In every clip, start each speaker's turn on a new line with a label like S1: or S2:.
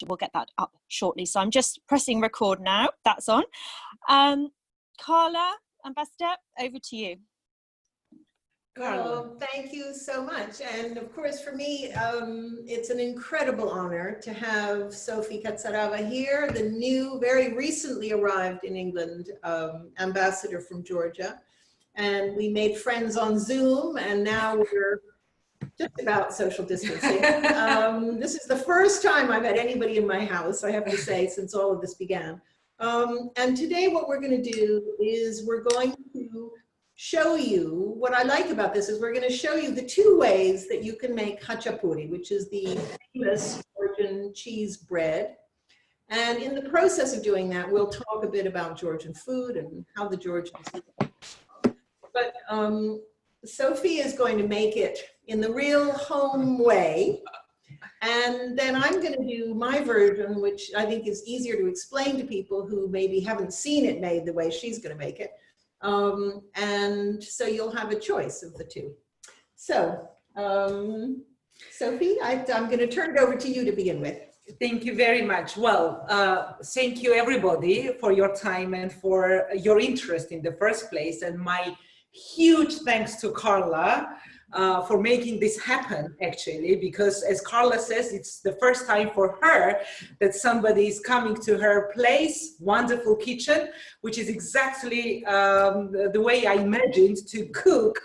S1: we'll get that up shortly. So I'm just pressing record now. That's on. Carla, Ambassador, over to you.
S2: Well, thank you so much. And of course, for me, it's an incredible honor to have Sophie Katsarava here, the new, very recently arrived in England ambassador from Georgia. And we made friends on Zoom, and now we're just about social distancing. This is the first time I've had anybody in my house, I have to say, since all of this began. And today what we're going to do is we're going to show you, what I like about this is we're going to show you the two ways that you can make khachapuri, which is the famous Georgian cheese bread. And in the process of doing that, we'll talk a bit about Georgian food and how the Georgians eat. But Sophie is going to make it in the real home way. And then I'm going to do my version, which I think is easier to explain to people who maybe haven't seen it made the way she's going to make it. And so you'll have a choice of the two. So, Sophie, I'm going to turn it over to you to begin with.
S3: Thank you very much. Well, thank you everybody for your time and for your interest in the first place. And my huge thanks to Carla for making this happen, actually, because as Carla says, it's the first time for her that somebody is coming to her place, wonderful kitchen, which is exactly the way I imagined to cook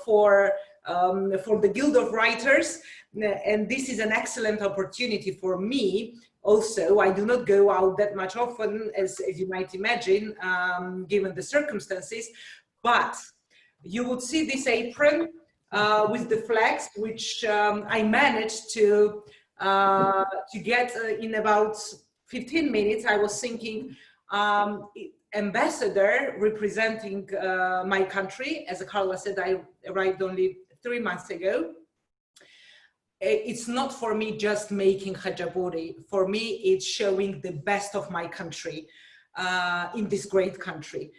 S3: for the Guild of Writers. And this is an excellent opportunity for me. Also, I do not go out that much often, as you might imagine, given the circumstances, but you would see this apron with the flags, which I managed to get in about 15 minutes. I was thinking, ambassador representing my country. As Carla said, I arrived only 3 months ago. It's not for me just making khachapuri. For me, it's showing the best of my country in this great country.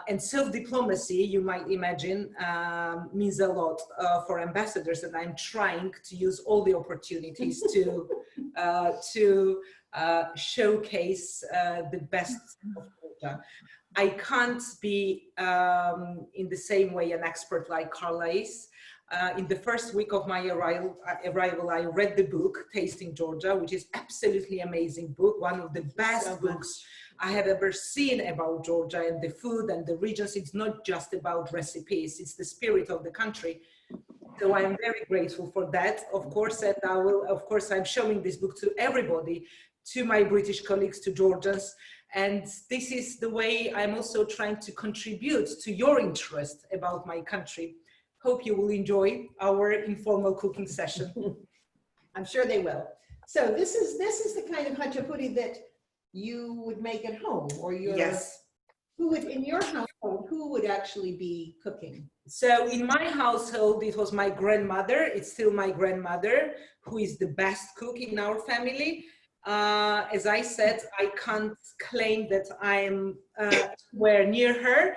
S3: And self-diplomacy, you might imagine, means a lot for ambassadors, and I'm trying to use all the opportunities to showcase the best of Georgia. I can't be in the same way an expert like Carla is. In the first week of my arrival, I read the book, Tasting Georgia, which is absolutely amazing book, one of the best books I have ever seen about Georgia and the food and the regions. It's not just about recipes, it's the spirit of the country. So I am very grateful for that, of course, and I will, of course, I'm showing this book to everybody, to my British colleagues, to Georgians, and this is the way I'm also trying to contribute to your interest about my country. Hope you will enjoy our informal cooking session.
S2: I'm sure they will. So this is the kind of khachapuri that you would make at home, or your,
S3: yes.
S2: Who would, in your household, who would actually be cooking?
S3: So in my household, it was my grandmother. It's still my grandmother who is the best cook in our family. As I said, I can't claim that I'm anywhere near her.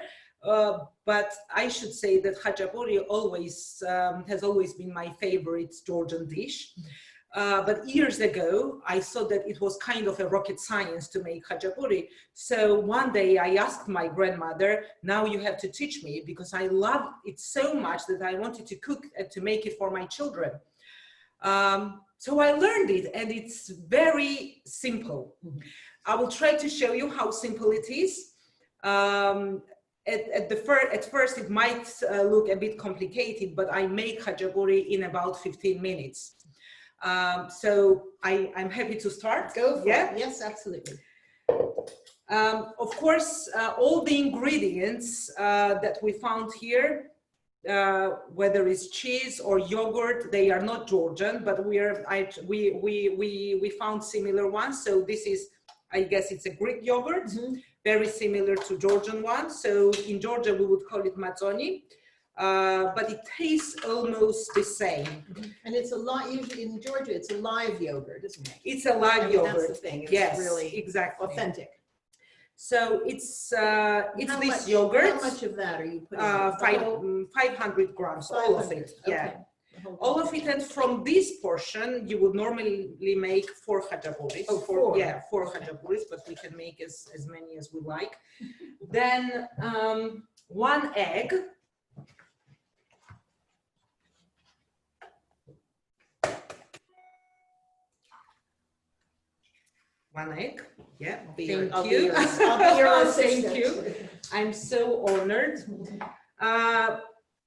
S3: But I should say that khachapuri always has always been my favorite Georgian dish. But years ago, I thought that it was kind of a rocket science to make khachapuri. So one day I asked my grandmother, now you have to teach me, because I love it so much that I wanted to cook and to make it for my children. So I learned it, and it's very simple. I will try to show you how simple it is. At first, it might look a bit complicated, but I make khachapuri in about 15 minutes. So I'm happy to start.
S2: Go for it. Yes, absolutely.
S3: Of course, all the ingredients that we found here, whether it's cheese or yogurt, they are not Georgian, but we found similar ones. So this is, I guess it's a Greek yogurt. Very similar to Georgian one. So in Georgia, we would call it mazzoni, but it tastes almost the same.
S2: And it's a lot, usually in Georgia, it's a live yogurt, isn't it?
S3: It's a live yogurt.
S2: That's the thing. It's
S3: yes,
S2: really
S3: exactly.
S2: authentic.
S3: So it's this yogurt.
S2: How much of that are you putting in?
S3: 500 grams, all of it. Yeah. All of it, and from this portion, you would normally make 4 khachapuris.
S2: Oh, 4.
S3: Yeah, 4 khachapuris, but we can make as many as we like. Then 1 egg. One egg, yeah, thank you.
S2: I'll be your assistant.
S3: Thank you. I'm so honored.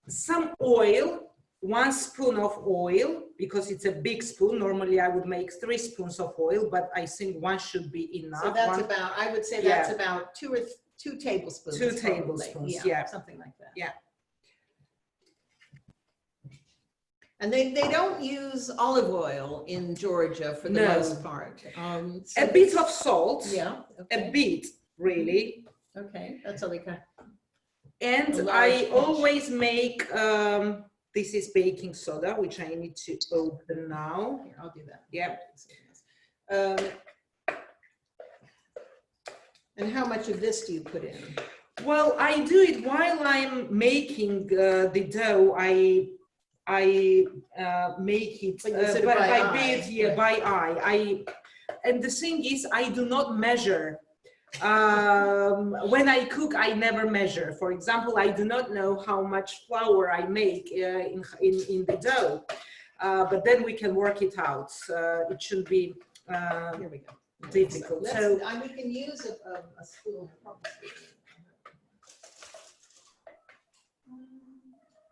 S3: Some oil, 1 spoon of oil, because it's a big spoon. Normally I would make 3 spoons of oil, but I think 1 should be enough.
S2: So that's about, I would say that's about 2 tablespoons.
S3: 2 tablespoons, yeah.
S2: Something like that.
S3: Yeah.
S2: And they don't use olive oil in Georgia for the most part. So
S3: a bit of salt.
S2: Yeah. Okay.
S3: A bit, really.
S2: Okay, that's all we got.
S3: And I always make, this is baking soda, which I need to open now.
S2: Here, I'll do that.
S3: Yeah.
S2: And how much of this do you put in?
S3: Well, I do it while I'm making the dough. I make it by bit, yeah, by eye. And the thing is, I do not measure. When I cook, I never measure. For example, I do not know how much flour I make in the dough, but then we can work it out. It should be
S2: Here we go.
S3: difficult. So
S2: we can use a spoon.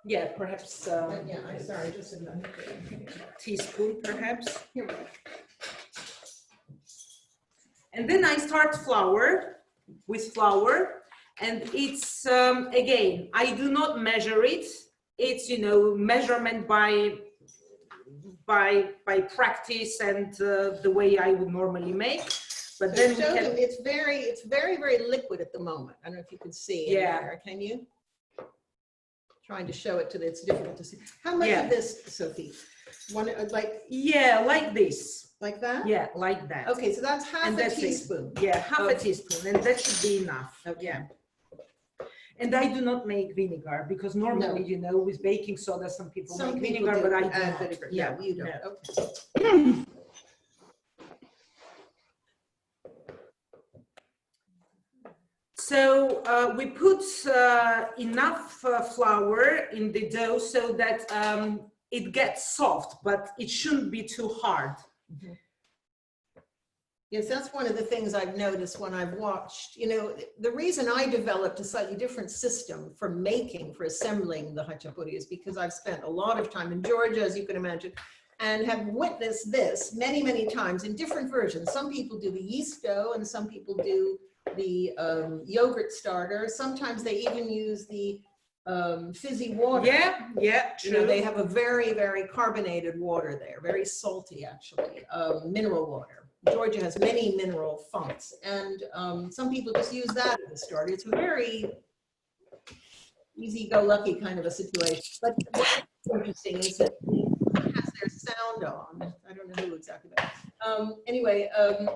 S3: yeah, perhaps
S2: Yeah, I'm sorry, just a minute.
S3: teaspoon, perhaps.
S2: Here we go.
S3: And then I start with flour, and it's again, I do not measure it. It's, you know, measurement by practice and the way I would normally make. But then we can,
S2: it's very liquid at the moment. I don't know if you can see.
S3: Yeah.
S2: There. Can you? Trying to show it to it's difficult to see. How much of this, Sophie? One like.
S3: Yeah, like this.
S2: Like that?
S3: Yeah, like that.
S2: Okay, so that's half a teaspoon.
S3: Yeah, half a teaspoon, and that should be enough.
S2: Okay.
S3: Yeah. And I do not make vinegar because normally, you know, with baking soda, some people make vinegar, but I do not.
S2: Vinegar.
S3: Yeah,
S2: you don't.
S3: No.
S2: Okay.
S3: So we put enough flour in the dough so that it gets soft, but it shouldn't be too hard.
S2: Mm-hmm. Yes, that's one of the things I've noticed when I've watched, you know, the reason I developed a slightly different system for assembling the khachapuri is because I've spent a lot of time in Georgia, as you can imagine, and have witnessed this many, many times in different versions. Some people do the yeast dough and some people do the yogurt starter. Sometimes they even use the fizzy water.
S3: Yeah, true.
S2: You know, they have a very, very carbonated water there, very salty actually, mineral water. Georgia has many mineral fonts, and some people just use that as a starter. It's a very easy-go-lucky kind of a situation. But what's interesting is that it has their sound on. I don't know who exactly that. Anyway,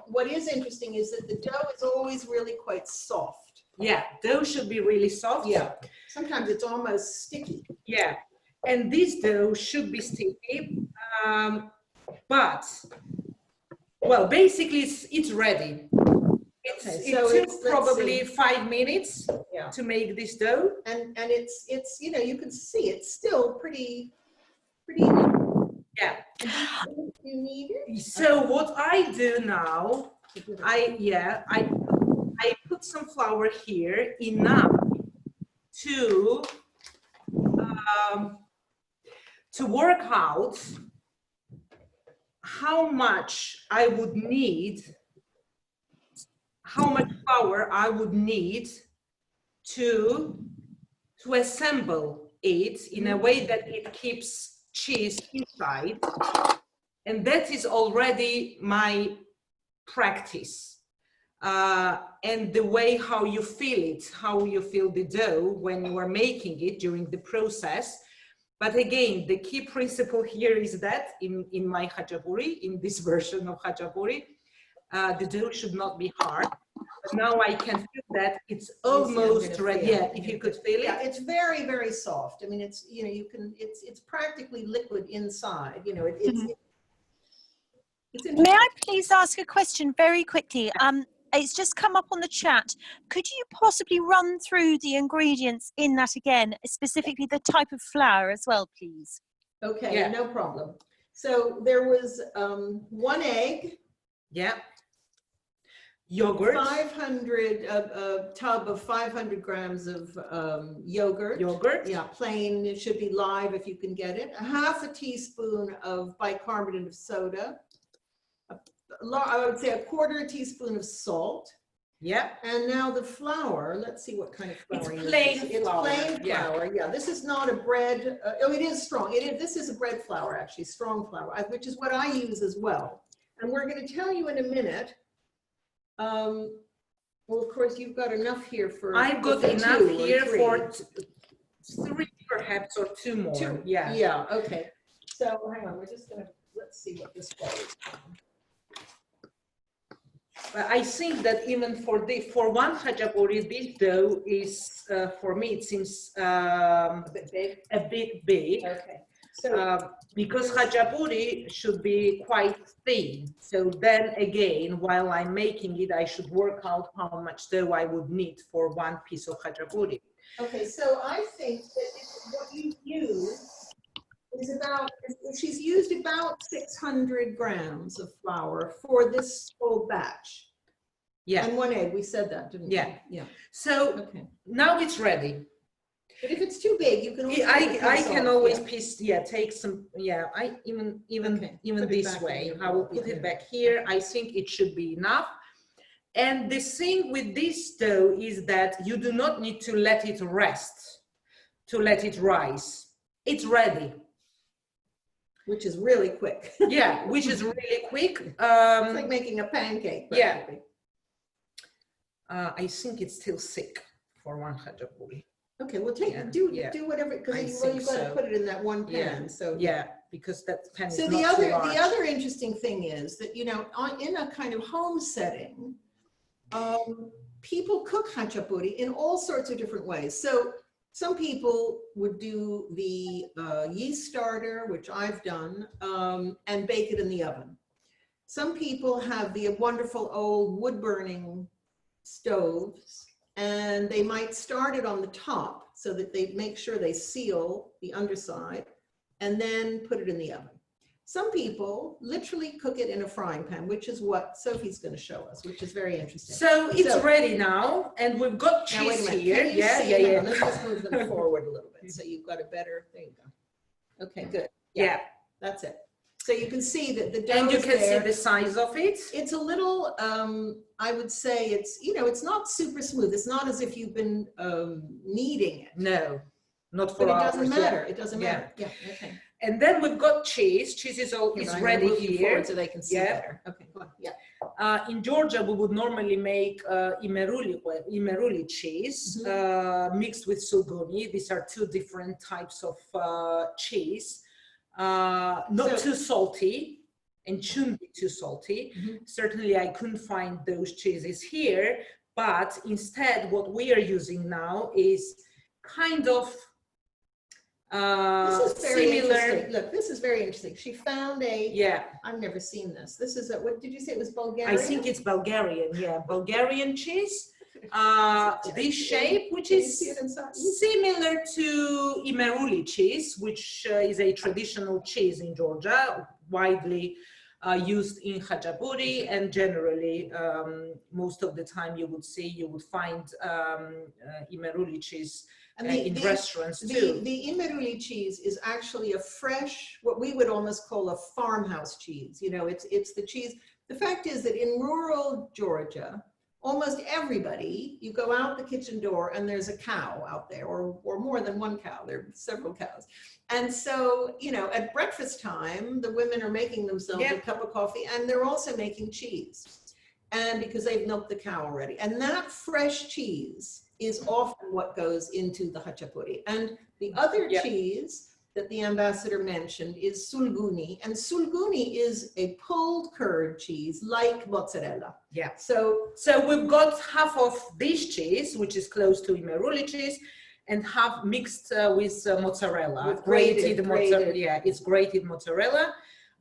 S2: what is interesting is that the dough is always really quite soft.
S3: Yeah, dough should be really soft.
S2: Yeah, sometimes it's almost sticky.
S3: Yeah, and this dough should be sticky, but, well, basically it's ready. It took probably 5 minutes to make this dough.
S2: And it's you know, you can see it's still pretty.
S3: Yeah.
S2: You need it?
S3: So what I do now, I put some flour here, enough to work out how much I would need, how much flour I would need to assemble it in a way that it keeps cheese inside. And that is already my practice. And the way how you feel it, how you feel the dough when you are making it during the process. But again, the key principle here is that in my khachapuri, in this version of khachapuri, the dough should not be hard. Now I can feel that it's almost ready. Yeah, if you could feel it.
S2: Yeah, it's very, very soft. I mean, it's, you know, you can, it's practically liquid inside, you know, it's
S1: May I please ask a question very quickly? It's just come up on the chat. Could you possibly run through the ingredients in that again, specifically the type of flour as well, please?
S2: Okay,
S3: Yeah.
S2: no problem. So there was 1 egg.
S3: Yeah. Yogurt.
S2: 500, a tub of 500 grams of yogurt.
S3: Yogurt.
S2: Yeah, plain, it should be live if you can get it. ½ a teaspoon of bicarbonate of soda. I would say a ¼ teaspoon of salt.
S3: Yeah.
S2: And now the flour, let's see what kind of flour
S3: It's
S2: you
S3: plain
S2: use.
S3: flour.
S2: It's plain
S3: Yeah.
S2: flour. Yeah, this is not a bread. Oh, it is strong. This is a bread flour, actually, strong flour, which is what I use as well. And we're going to tell you in a minute. Well, of course, you've got enough here for.
S3: I've got enough here for 3 perhaps, or 2 more.
S2: 2.
S3: Yeah.
S2: Yeah. Okay. So hang on. We're just going to, let's see what this was.
S3: But I think that even for 1 khachapuri, this dough is, for me, it seems
S2: A bit big.
S3: a bit big.
S2: Okay. So
S3: Because khachapuri should be quite thin. So then again, while I'm making it, I should work out how much dough I would need for 1 piece of khachapuri.
S2: okay. So I think that what you use is she's used about 600 grams of flour for this whole batch.
S3: Yeah.
S2: And 1 egg, we said that, didn't we?
S3: Yeah.
S2: Yeah.
S3: So
S2: Okay.
S3: now it's ready.
S2: But if it's too big, you can always
S3: I can always
S2: yeah.
S3: take some, I even
S2: Okay.
S3: even
S2: Put it
S3: this
S2: back
S3: way,
S2: in your
S3: I will
S2: bowl,
S3: put
S2: yeah.
S3: it back here. I think it should be enough. And the thing with this dough is that you do not need to let it rest, to let it rise. It's ready.
S2: Which is really quick.
S3: Yeah, which is really quick.
S2: It's like making a pancake.
S3: Yeah.
S2: Practically.
S3: I think it's still thick for 1 khachapuri.
S2: Okay, well do whatever, because you've got to put it in that 1 pan.
S3: Yeah.
S2: So
S3: Yeah, because that pan is
S2: so
S3: not too large.
S2: the other interesting thing is that, you know, in a kind of home setting, people cook khachapuri in all sorts of different ways. So some people would do the yeast starter, which I've done, and bake it in the oven. Some people have the wonderful old wood burning stoves, and they might start it on the top so that they make sure they seal the underside and then put it in the oven. Some people literally cook it in a frying pan, which is what Sophie's going to show us, which is very interesting.
S3: So it's ready now, and we've got cheese here. Yeah.
S2: Let's just move them forward a little bit so you've got a better, there you go. Okay, good.
S3: Yeah.
S2: That's it. So you can see that the dough
S3: and you
S2: is
S3: can
S2: there.
S3: see the size of it.
S2: It's a little, I would say it's, you know, it's not super smooth. It's not as if you've been kneading it.
S3: No, not for
S2: but it
S3: hours.
S2: doesn't matter. It doesn't matter. Yeah, okay.
S3: And then we've got cheese. Cheese is ready here.
S2: So they can see better. Okay, go on. Yeah.
S3: In Georgia, we would normally make imeruli cheese mixed with sulguni. These are 2 different types of cheese. Not too salty and shouldn't be too salty. Certainly I couldn't find those cheeses here, but instead what we are using now is kind of
S2: this is very
S3: similar.
S2: interesting. Look, this is very interesting. She found I've never seen this. This is what did you say it was Bulgarian?
S3: I think it's Bulgarian, Bulgarian cheese. This shape, which is similar to imeruli cheese, which is a traditional cheese in Georgia, widely used in khachapuri, and generally most of the time you would find imeruli cheese in restaurants too.
S2: The imeruli cheese is actually a fresh, what we would almost call a farmhouse cheese. You know, it's the cheese. The fact is that in rural Georgia, almost everybody, you go out the kitchen door and there's a cow out there, or more than 1 cow. There are several cows. And so, you know, at breakfast time, the women are making themselves a cup of coffee, and they're also making cheese. And because they've milked the cow already. And that fresh cheese is often what goes into the khachapuri. And the other cheese that the ambassador mentioned is sulguni, and sulguni is a pulled curd cheese like mozzarella.
S3: Yeah.
S2: So
S3: we've got half of this cheese, which is close to Imeruli cheese, and half mixed with mozzarella,
S2: With grated
S3: mozzarella. Yeah, it's grated mozzarella,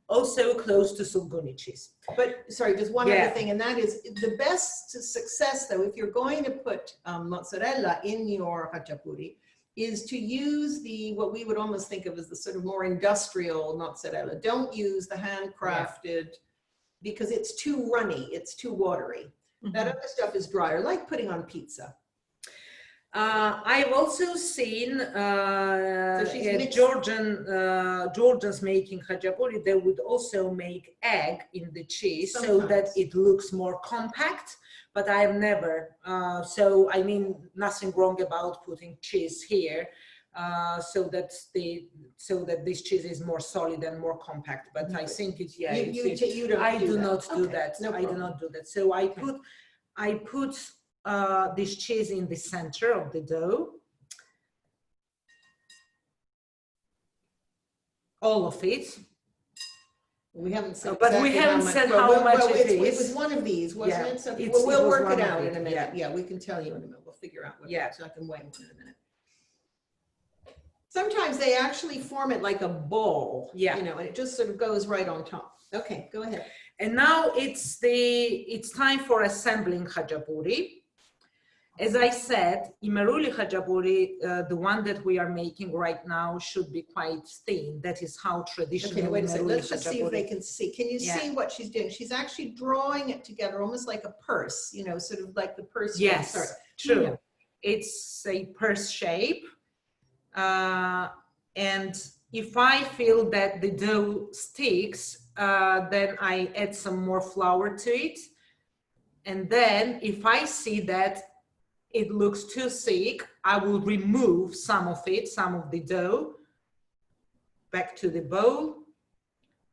S3: also close to sulguni cheese.
S2: But sorry, just one other thing, and that is the best success, though, if you're going to put mozzarella in your khachapuri, is to use what we would almost think of as the sort of more industrial mozzarella. Don't use the handcrafted, because it's too runny, it's too watery. That other stuff is drier, like putting on pizza.
S3: I've also seen Georgians making khachapuri. They would also make egg in the cheese so that it looks more compact. But I have never. So I mean, nothing wrong about putting cheese here, so that this cheese is more solid and more compact. But I think it's I do not do that. I do not do that. So I put this cheese in the center of the dough, all of it.
S2: We haven't said,
S3: but we haven't said how much it is.
S2: It was one of these, wasn't it? So we'll work it out in a minute. Yeah, we can tell you in a minute. We'll figure out what it is. So I can weigh one in a minute. Sometimes they actually form it like a ball, you know, and it just sort of goes right on top. Okay, go ahead.
S3: And now it's time for assembling khachapuri. As I said, Imeruli khachapuri, the one that we are making right now, should be quite thin. That is how traditional.
S2: Okay, wait a second. Let's just see if they can see. Can you see what she's doing? She's actually drawing it together, almost like a purse. You know, sort of like the purse.
S3: Yes, true. Yeah. It's a purse shape, and if I feel that the dough sticks, then I add some more flour to it, and then if I see that it looks too thick, I will remove some of it, some of the dough, back to the bowl,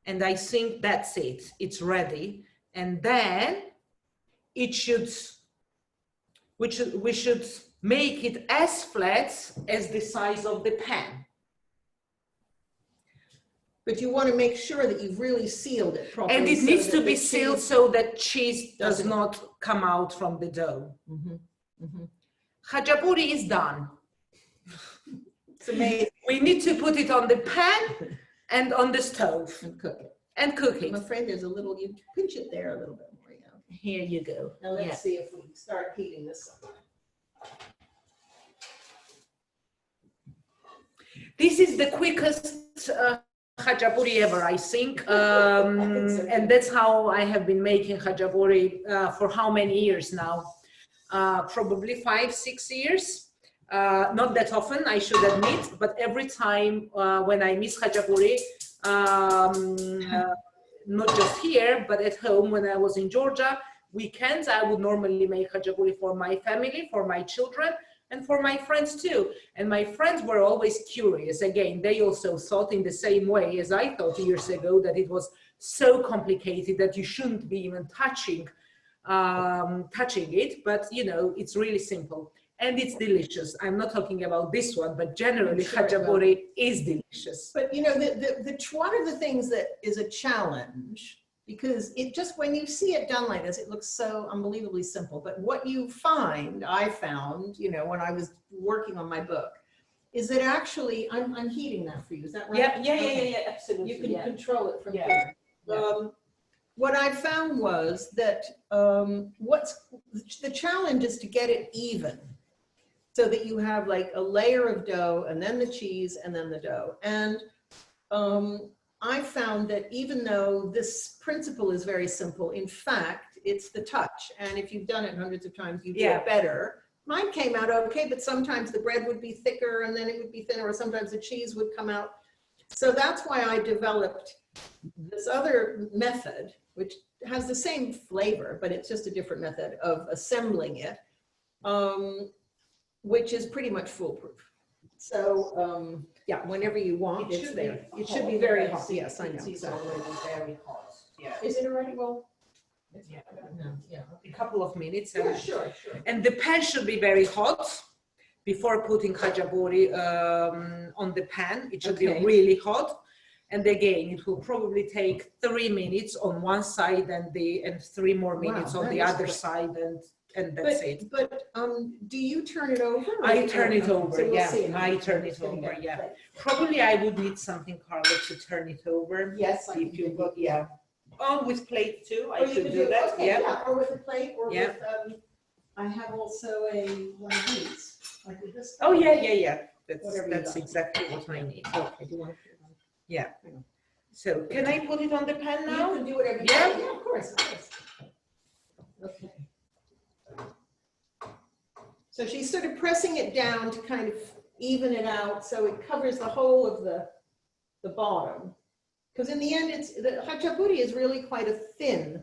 S3: and I think that's it. It's ready, and then we should make it as flat as the size of the pan.
S2: But you want to make sure that you've really sealed it properly.
S3: And it needs to be sealed so that cheese does not come out from the dough. Khachapuri is done.
S2: It's amazing.
S3: We need to put it on the pan and on the stove.
S2: And cook it. I'm afraid there's a little, you pinch it there a little bit more. Yeah.
S3: Here you go.
S2: Now let's see if we start heating this up.
S3: This is the quickest khachapuri ever, I think. And that's how I have been making khachapuri for how many years now? Probably 5-6 years. Not that often, I should admit, but every time when I miss khachapuri, not just here, but at home when I was in Georgia, weekends, I would normally make khachapuri for my family, for my children, and for my friends too. And my friends were always curious. Again, they also thought in the same way as I thought years ago, that it was so complicated that you shouldn't be even touching it, but you know, it's really simple and it's delicious. I'm not talking about this one, but generally khachapuri is delicious.
S2: But you know, one of the things that is a challenge, because it just, when you see it done like this, it looks so unbelievably simple. But what you find, I found, you know, when I was working on my book, is that actually, I'm heating that for you, is that right?
S3: Yeah, absolutely.
S2: You can control it from here. What I found was that the challenge is to get it even, so that you have like a layer of dough and then the cheese and then the dough. And I found that even though this principle is very simple, in fact, it's the touch. And if you've done it hundreds of times, you do it better. Mine came out okay, but sometimes the bread would be thicker and then it would be thinner, or sometimes the cheese would come out. So that's why I developed this other method, which has the same flavor, but it's just a different method of assembling it, which is pretty much foolproof. So yeah, whenever you want, it's there. It should be very hot. Yes, I know.
S3: It's already very hot. Yeah.
S2: Is it already? Well,
S3: a couple of minutes.
S2: Yeah, sure.
S3: And the pan should be very hot, before putting khachapuri on the pan. It should be
S2: Okay.
S3: really hot. And again, it will probably take 3 minutes on one side and 3 more minutes
S2: Wow,
S3: on
S2: that
S3: the
S2: is
S3: other
S2: quick.
S3: side, and that's it.
S2: But do you turn it over? or
S3: I
S2: you
S3: turn
S2: don't?
S3: it over,
S2: So we'll
S3: yeah.
S2: see in a
S3: I
S2: minute.
S3: turn
S2: I'm
S3: it
S2: just gonna
S3: over,
S2: get a
S3: yeah.
S2: plate.
S3: Probably I would need something, Carla, to turn it over.
S2: Yes, I
S3: If
S2: can
S3: you
S2: do
S3: got,
S2: that.
S3: yeah. Oh, with plate too, I
S2: Or you
S3: could
S2: could
S3: do that,
S2: okay,
S3: yeah.
S2: or with a plate, or
S3: Yeah.
S2: with, I have also one of these, like with this.
S3: Oh, yeah, yeah, yeah.
S2: Whatever you
S3: That's
S2: like.
S3: exactly what I need.
S2: Okay, do you want to put it on?
S3: Yeah.
S2: Hang on.
S3: So can I put it on the pan now?
S2: You can do whatever you
S3: Yeah?
S2: want. Yeah, of course, of course. Okay. So she's sort of pressing it down to kind of even it out so it covers the whole of the bottom. Because in the end, the khachapuri is really quite a thin,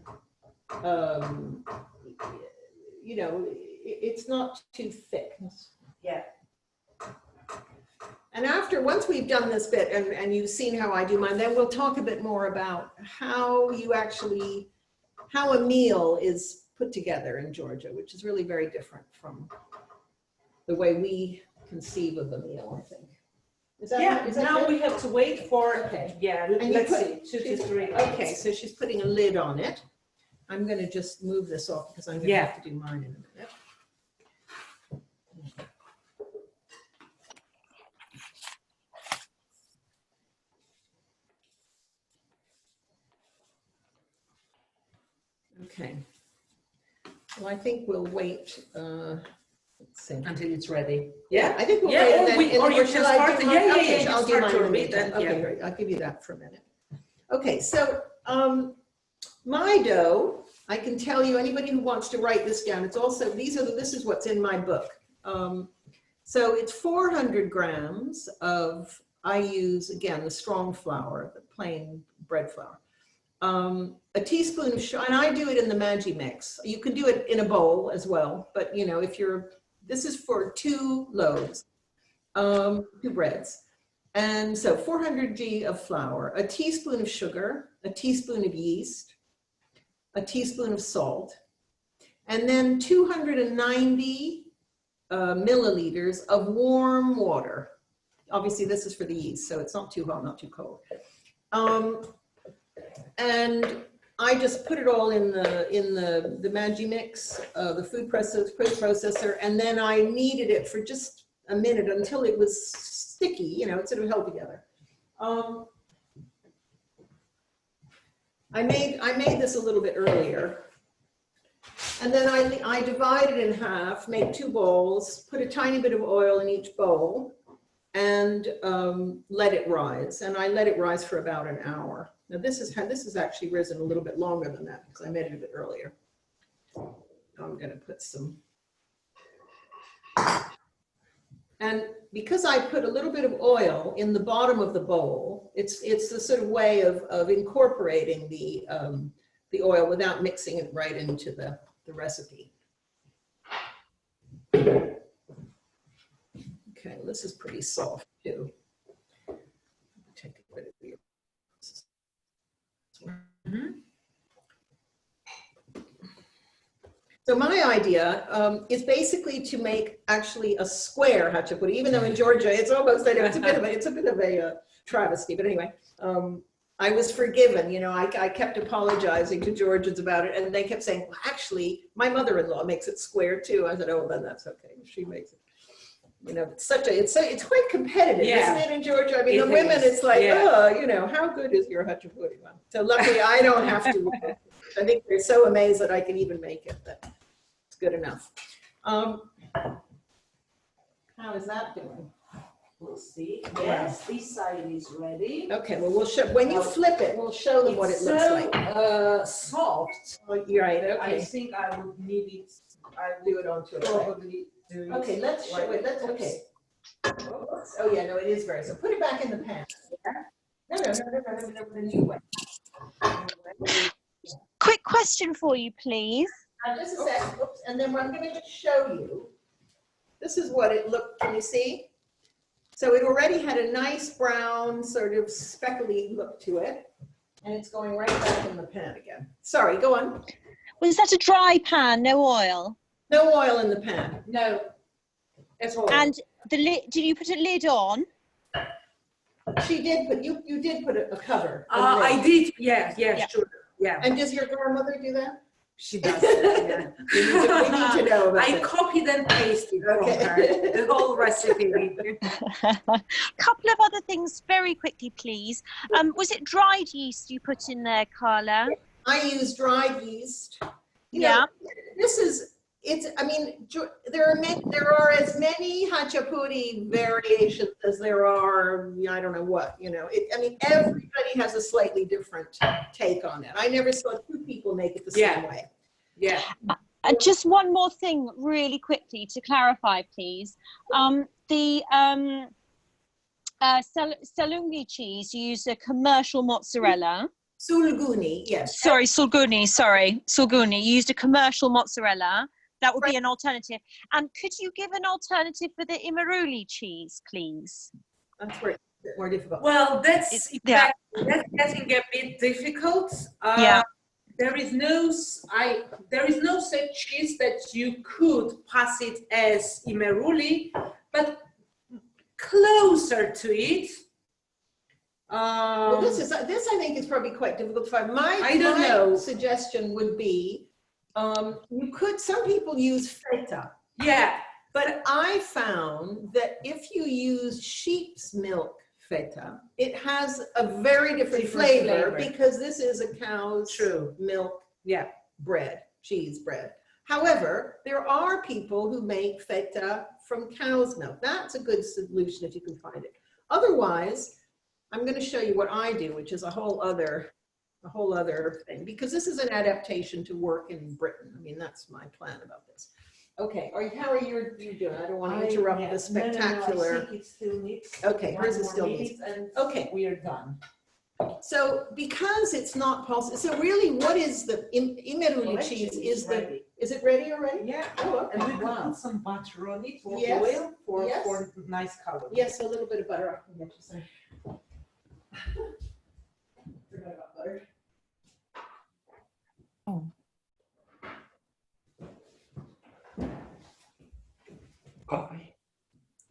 S2: you know, it's not too thick.
S3: Yeah.
S2: And once we've done this bit and you've seen how I do mine, then we'll talk a bit more about how a meal is put together in Georgia, which is really very different from the way we conceive of a meal, I think. Is that
S3: Now
S2: good?
S3: we have to wait for,
S2: Okay.
S3: yeah,
S2: And you
S3: let's
S2: put-
S3: see, 2 to 3
S2: Okay,
S3: minutes.
S2: so she's putting a lid on it. I'm going to just move this off because I'm going to
S3: Yeah.
S2: have to do mine in a minute. Okay. Well, I think we'll wait. Let's see.
S3: Until it's ready.
S2: Yeah, I think we'll
S3: Yeah,
S2: wait.
S3: or
S2: and then-
S3: we-
S2: and
S3: or
S2: then
S3: you
S2: shall
S3: can
S2: I
S3: start
S2: do
S3: it.
S2: mine?
S3: Yeah, yeah,
S2: Okay,
S3: yeah,
S2: I'll
S3: just
S2: do
S3: start
S2: mine
S3: your
S2: in a
S3: bit
S2: minute.
S3: and-
S2: Okay,
S3: yeah.
S2: great. I'll give you that for a minute. Okay, so my dough, I can tell you, anybody who wants to write this down, it's also, this is what's in my book. So it's 400 grams of, I use, again, the strong flour, the plain bread flour. A teaspoon of sugar, and I do it in the Maggi mix. You can do it in a bowl as well, but you know, this is for 2 loaves, 2 breads. And so 400 g of flour, a teaspoon of sugar, a teaspoon of yeast, a teaspoon of salt, and then 290 milliliters of warm water. Obviously this is for the yeast, so it's not too hot, not too cold. And I just put it all in the Maggi mix, the food processor, and then I kneaded it for just a minute until it was sticky, you know, it sort of held together. I made this a little bit earlier. And then I divide it in half, make 2 bowls, put a tiny bit of oil in each bowl, and let it rise. And I let it rise for about an hour. Now this has actually risen a little bit longer than that because I made it a bit earlier. I'm going to put some. And because I put a little bit of oil in the bottom of the bowl, it's a sort of way of incorporating the oil without mixing it right into the recipe. Okay, well, this is pretty soft too. Take a bit of the So my idea is basically to make actually a square khachapuri, even though in Georgia it's almost it's a bit of a travesty. But anyway, I was forgiven. You know, I kept apologizing to Georgians about it, and they kept saying, well, actually, my mother-in-law makes it square too. I said, oh, then that's okay. She makes it. You know, it's quite competitive,
S3: Yeah.
S2: isn't it, in Georgia? I mean, the
S3: It
S2: women,
S3: is.
S2: it's like,
S3: Yeah.
S2: oh, you know, how good is your khachapuri? So luckily, I don't have to. I think they're so amazed that I can even make it. That it's good enough. How is that doing?
S3: We'll see. Yes, this side is ready.
S2: Okay, well, we'll show, when you flip it, we'll show them what it looks like.
S3: Soft.
S2: Oh, you're right,
S3: I
S2: okay.
S3: think I would need it. I
S2: Do it onto it.
S3: probably do it.
S2: Okay, let's show it, okay. Oh, yeah, no, it is very, so put it back in the pan. No, the new way.
S1: Quick question for you, please.
S2: Just a sec, oops, and then I'm gonna just show you. This is what it looked, can you see? So it already had a nice brown, sort of speckly look to it. And it's going right back in the pan again. Sorry, go on.
S1: Was that a dry pan, no oil?
S2: No oil in the pan.
S3: No. At all.
S1: And the lid, did you put a lid on?
S2: She did, but you did put a cover.
S3: I did, yeah, sure, yeah.
S2: And does your grandmother do that?
S3: She does that, yeah.
S2: We need to know about
S3: I
S2: that.
S3: copied and pasted from her, the whole recipe.
S1: Couple of other things very quickly, please. Was it dried yeast you put in there, Carla?
S2: I use dried yeast. You
S1: Yeah.
S2: know, this is, I mean, there are as many Khachapuri variations as there are, I don't know what, you know. I mean, everybody has a slightly different take on it. I never saw two people make it the same way.
S3: Yeah.
S1: Just one more thing really quickly to clarify, please. The Salunghi cheese, you use a commercial mozzarella.
S2: Sulguni, yes.
S1: Sorry, Sulguni. You used a commercial mozzarella. That would be an alternative. And could you give an alternative for the Imeruli cheese, please?
S2: That's where it's a bit more difficult.
S3: Well, that's getting a bit difficult. There is no such cheese that you could pass it as Imeruli, but closer to it.
S2: Well, this I think is probably quite difficult to find. My suggestion would be, some people use feta.
S3: Yeah.
S2: But I found that if you use sheep's milk feta, it has a very different flavor because this is a cow's milk bread, cheese bread. However, there are people who make feta from cow's milk. That's a good solution if you can find it. Otherwise, I'm going to show you what I do, which is a whole other thing, because this is an adaptation to work in Britain. I mean, that's my plan about this. Okay, how are you doing? I don't want to interrupt the spectacular.
S3: No, I think it still needs.
S2: Okay, hers is still needs. Okay,
S3: we are done.
S2: So because it's not possible, so really, what is the Imeruli cheese? Is it ready already?
S3: Yeah.
S2: Oh, okay.
S3: And we can put some butter on it or
S2: Yes.
S3: oil for nice color.
S2: Yes, a little bit of butter. Forgot about butter.
S1: Oh.
S4: Coffee.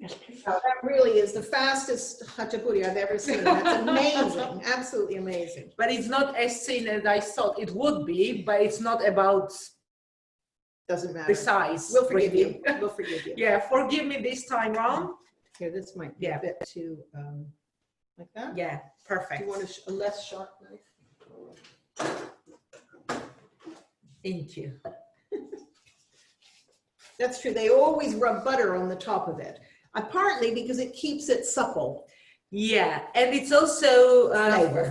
S4: Yes, please.
S2: Oh, that really is the fastest Khachapuri I've ever seen. That's amazing, absolutely amazing.
S3: But it's not as thin as I thought it would be, but it's not about
S2: Doesn't matter.
S3: the size.
S2: We'll forgive
S3: really.
S2: you. We'll forgive you.
S3: Yeah, forgive me this time round.
S2: Here, this might be a bit too, like that.
S3: Yeah,
S2: Do
S3: perfect.
S2: you want a less sharp knife?
S3: Thank you.
S2: That's true. They always rub butter on the top of it. Partly because it keeps it supple.
S3: Yeah, and it's also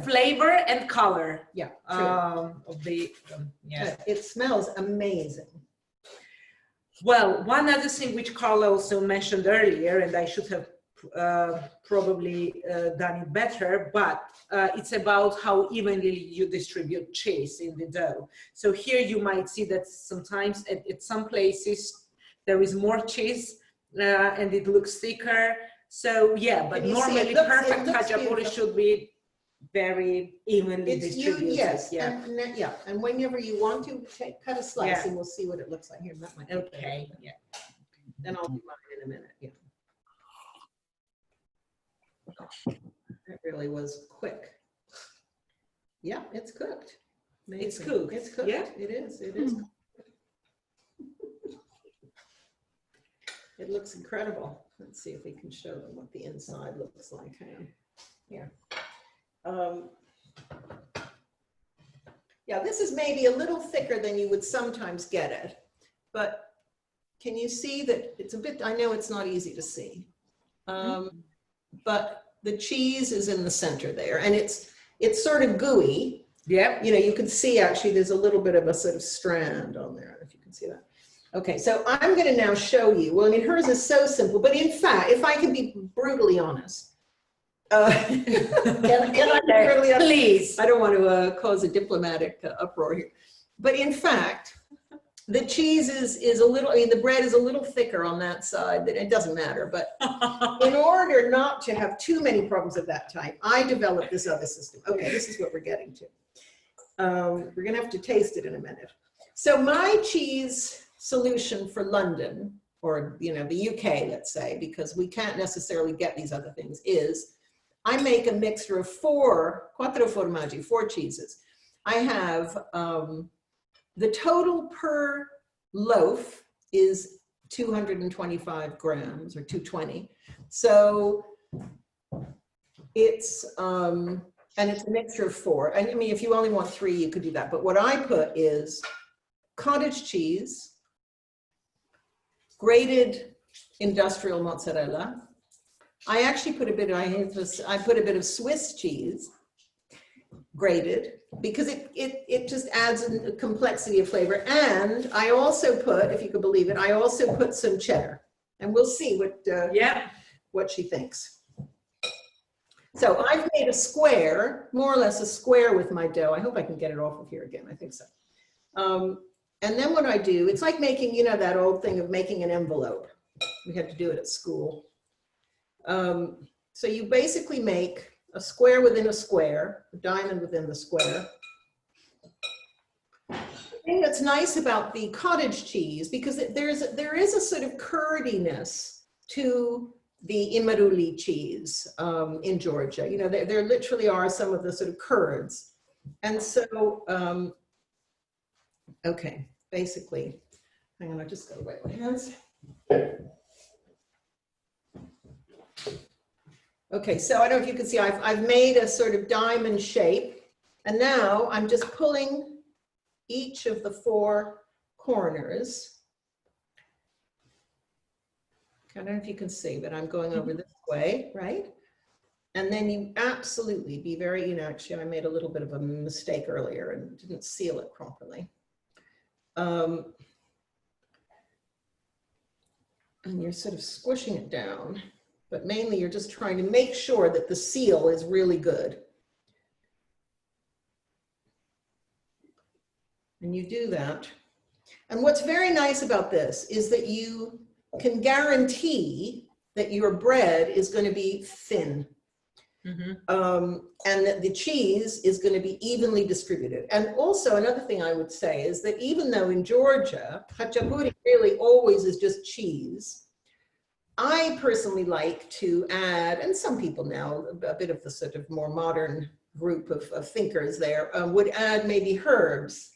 S3: flavor and color.
S2: Yeah, true.
S3: Of the
S2: It smells amazing.
S3: Well, one other thing which Carla also mentioned earlier, and I should have probably done it better, but it's about how evenly you distribute cheese in the dough. So here you might see that sometimes at some places there is more cheese and it looks thicker. So yeah, but normally perfect Khachapuri should be very evenly distributed.
S2: Yes, and whenever you want to cut a slice, and we'll see what it looks like here. That might be
S3: okay.
S2: better. Then I'll do mine in a minute. Yeah. It really was quick. Yeah, it's cooked. Amazing.
S3: It's cooked.
S2: It's cooked.
S3: Yeah,
S2: it is. It is. It looks incredible. Let's see if we can show them what the inside looks like. Here. Yeah, this is maybe a little thicker than you would sometimes get it, but can you see that it's a bit, I know it's not easy to see, but the cheese is in the center there, and it's sort of gooey.
S3: Yeah.
S2: You know, you can see actually there's a little bit of a sort of strand on there, if you can see that. Okay, so I'm going to now show you. Well, I mean, hers is so simple, but in fact, if I can be brutally honest, can I be brutally honest?
S3: Please.
S2: I don't want to cause a diplomatic uproar here, but in fact, the cheese is a little. I mean, the bread is a little thicker on that side. That it doesn't matter, but in order not to have too many problems of that type, I developed this other system. Okay, this is what we're getting to. We're going to have to taste it in a minute. So my cheese solution for London or you know, the UK, let's say, because we can't necessarily get these other things, is I make a mixture of quattro formaggi, 4 cheeses. I have, the total per loaf is 225 grams or 220. So it's, and it's a mixture of 4. I mean, if you only want 3, you could do that. But what I put is cottage cheese, grated industrial mozzarella. I actually put a bit of Swiss cheese, grated, because it just adds a complexity of flavor. And I also put, if you could believe it, I also put some cheddar, and we'll see what she thinks. So I've made a square, more or less a square with my dough. I hope I can get it off of here again. I think so. And then what I do, it's like making, you know, that old thing of making an envelope. We had to do it at school. So you basically make a square within a square, a diamond within the square. The thing that's nice about the cottage cheese, because there is a sort of curdiness to the Imaruli cheese in Georgia. You know, there literally are some of the sort of curds. And so, okay, basically, hang on, I just gotta wipe my hands. Okay, so I don't know if you can see, I've made a sort of diamond shape, and now I'm just pulling each of the 4 corners. I don't know if you can see, but I'm going over this way, right? And then you absolutely be very, you know, actually I made a little bit of a mistake earlier and didn't seal it properly. And you're sort of squishing it down. But mainly you're just trying to make sure that the seal is really good. And you do that. And what's very nice about this is that you can guarantee that your bread is going to be thin. Mm-hmm. And that the cheese is going to be evenly distributed. And also another thing I would say is that even though in Georgia, Khachapuri really always is just cheese, I personally like to add, and some people now, a bit of the sort of more modern group of thinkers there, would add maybe herbs.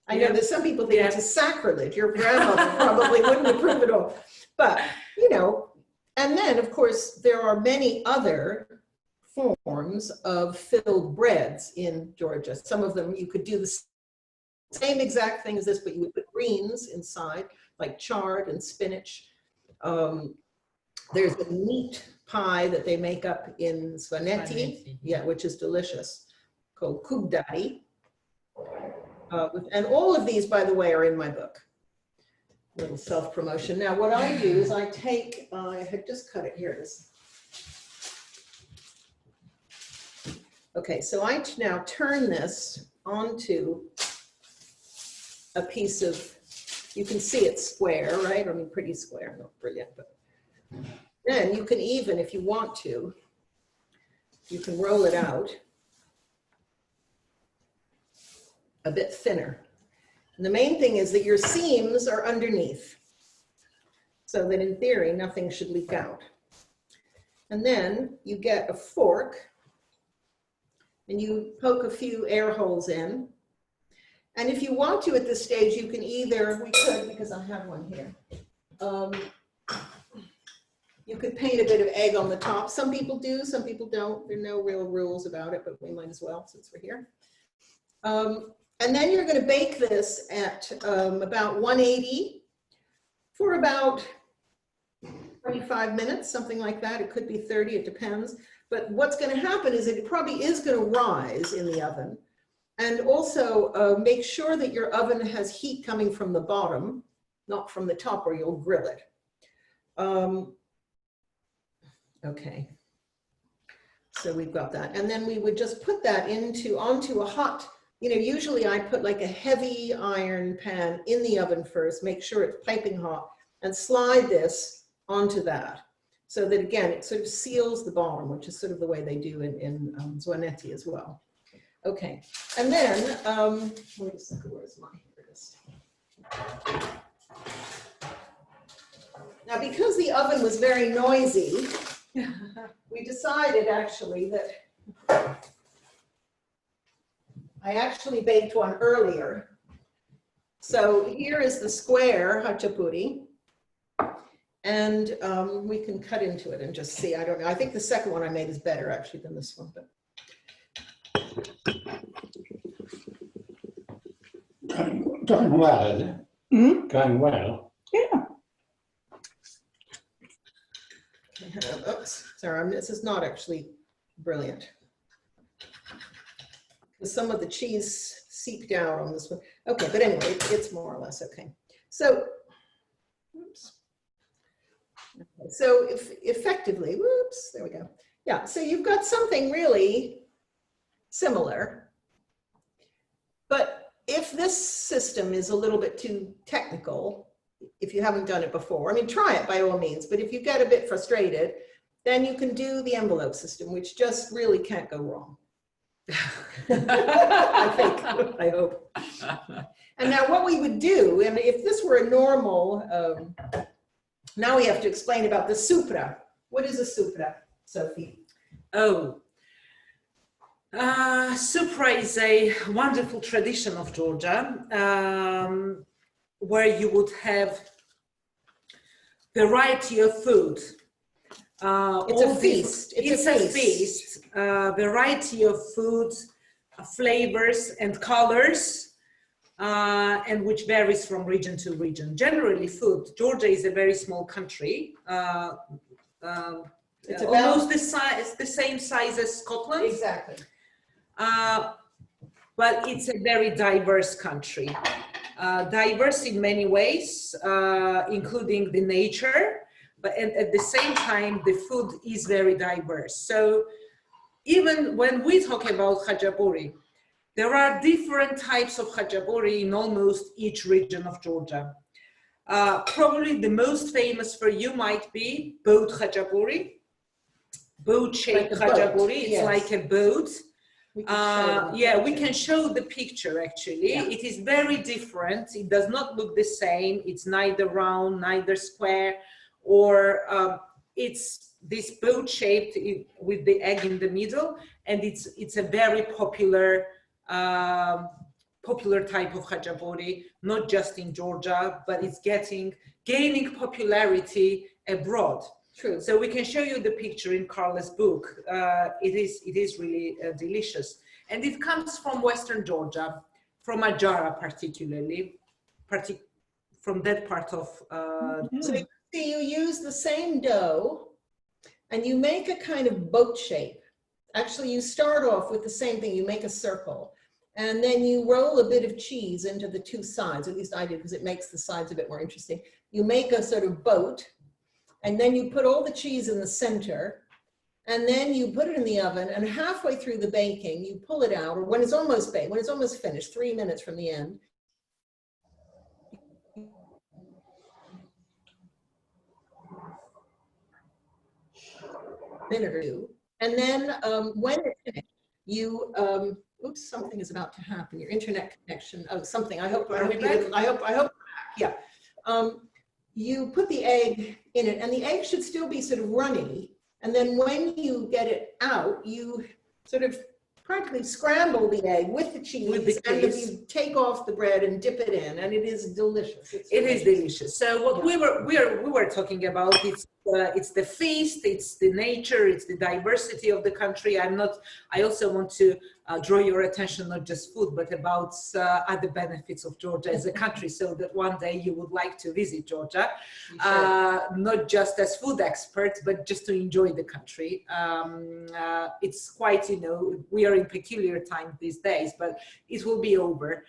S2: I know that some people think it's a sacrilege. Your grandmother probably wouldn't approve it all. But, you know, and then of course, there are many other forms of filled breads in Georgia. Some of them, you could do the same exact thing as this, but you would put greens inside, like chard and spinach. There's a meat pie that they make up in Svaneti, yeah, which is delicious, called kubdari. And all of these, by the way, are in my book. A little self-promotion. Now, what I do is I take, I had just cut it, here it is. Okay, so I now turn this onto a piece of, you can see it's square, right? I mean, pretty square, not brilliant, but. Then you can even, if you want to, you can roll it out a bit thinner. And the main thing is that your seams are underneath, so that in theory, nothing should leak out. And then you get a fork and you poke a few air holes in. And if you want to at this stage, you can either, we could, because I have one here. You could paint a bit of egg on the top. Some people do, some people don't. There are no real rules about it, but we might as well since we're here. And then you're going to bake this at about 180 for about 25 minutes, something like that. It could be 30, it depends. But what's going to happen is it probably is going to rise in the oven. And also make sure that your oven has heat coming from the bottom, not from the top, or you'll grill it. Okay, so we've got that. And then we would just put that onto a hot, you know, usually I put like a heavy iron pan in the oven first, make sure it's piping hot, and slide this onto that. So that again, it sort of seals the bottom, which is sort of the way they do in Svaneti as well. Okay, and then, wait a second, where's my, here it is. Now, because the oven was very noisy, we decided actually that I actually baked one earlier. So here is the square Khachapuri, and we can cut into it and just see. I don't know. I think the second one I made is better actually than this one. But
S4: Going well, is it?
S5: Mm-hmm.
S4: Going well.
S5: Yeah.
S2: oops, sorry, this is not actually brilliant. Some of the cheese seeped out on this one. Okay, but anyway, it's more or less okay. So, oops. Okay, so effectively, whoops, there we go. Yeah, so you've got something really similar, but if this system is a little bit too technical, if you haven't done it before, I mean, try it by all means, but if you get a bit frustrated, then you can do the envelope system, which just really can't go wrong. I think, I hope. And now what we would do, I mean, if this were a normal, now we have to explain about the supra. What is a supra, Sophie?
S3: Oh, supra is a wonderful tradition of Georgia, where you would have variety of food.
S2: It's a feast.
S3: It's a feast. Variety of foods, flavors and colors, and which varies from region to region. Generally food. Georgia is a very small country. It's almost the same size as Scotland.
S2: Exactly.
S3: But it's a very diverse country. Diverse in many ways, including the nature, but at the same time, the food is very diverse. So even when we talk about Khachapuri, there are different types of Khachapuri in almost each region of Georgia. Probably the most famous for you might be boat Khachapuri, boat-shaped
S2: like
S3: Khachapuri. It's
S2: yes.
S3: like a boat.
S2: We
S3: can show the picture actually.
S2: Yeah.
S3: It is very different. It does not look the same. It's neither round, neither square, or it's this boat shaped with the egg in the middle, and it's a very popular type of Khachapuri, not just in Georgia, but it's gaining popularity abroad.
S2: True.
S3: So we can show you the picture in Carla's book. It is really delicious, and it comes from Western Georgia, from Ajara particularly, from that part of.
S2: So you see, you use the same dough, and you make a kind of boat shape. Actually, you start off with the same thing. You make a circle, and then you roll a bit of cheese into the two sides. At least I do, because it makes the sides a bit more interesting. You make a sort of boat. And then you put all the cheese in the center, and then you put it in the oven, and halfway through the baking, you pull it out, or when it's almost baked, when it's almost finished, 3 minutes from the end. Minute or two. And then when it's finished, you, oops, something is about to happen, your internet connection, oh, something, I hope, yeah. You put the egg in it, and the egg should still be sort of runny. And then when you get it out, you sort of practically scramble the egg with the cheese, and then you take off the bread and dip it in, and it is delicious. It is delicious.
S3: So what we were talking about, it's the feast, it's the nature, it's the diversity of the country. I also want to draw your attention, not just food, but about other benefits of Georgia as a country, so that one day you would like to visit Georgia, not just as food experts, but just to enjoy the country. It's quite, we are in peculiar time these days, but it will be over.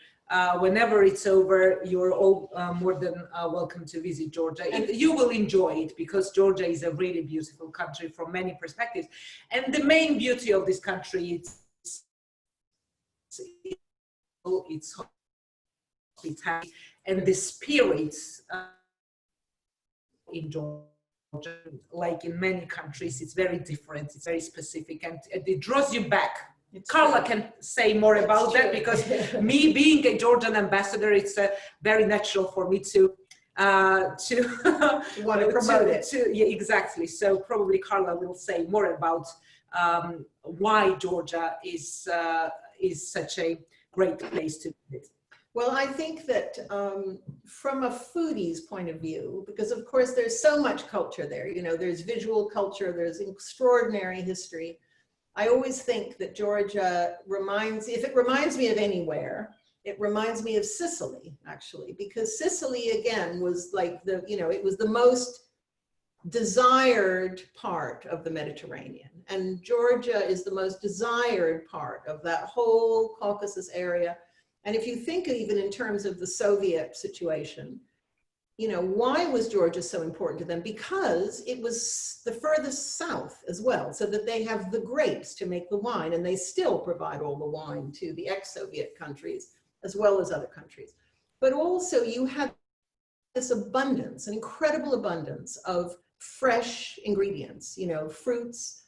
S3: Whenever it's over, you're all more than welcome to visit Georgia. You will enjoy it, because Georgia is a really beautiful country from many perspectives. And the main beauty of this country is its hospitality and the spirits in Georgia. Like in many countries, it's very different, it's very specific, and it draws you back. Carla can say more about that, because me being a Georgian ambassador, it's very natural for me to to
S2: want to promote it.
S3: Yeah, exactly. So probably Carla will say more about why Georgia is such a great place to visit.
S2: Well, I think that from a foodie's point of view, because of course there's so much culture there, you know, there's visual culture, there's extraordinary history. I always think that Georgia if it reminds me of anywhere, it reminds me of Sicily, actually, because Sicily, again, was like it was the most desired part of the Mediterranean. And Georgia is the most desired part of that whole Caucasus area. And if you think even in terms of the Soviet situation, you know, why was Georgia so important to them? Because it was the furthest south as well, so that they have the grapes to make the wine, and they still provide all the wine to the ex-Soviet countries, as well as other countries. But also you have this abundance, an incredible abundance of fresh ingredients, you know, fruits.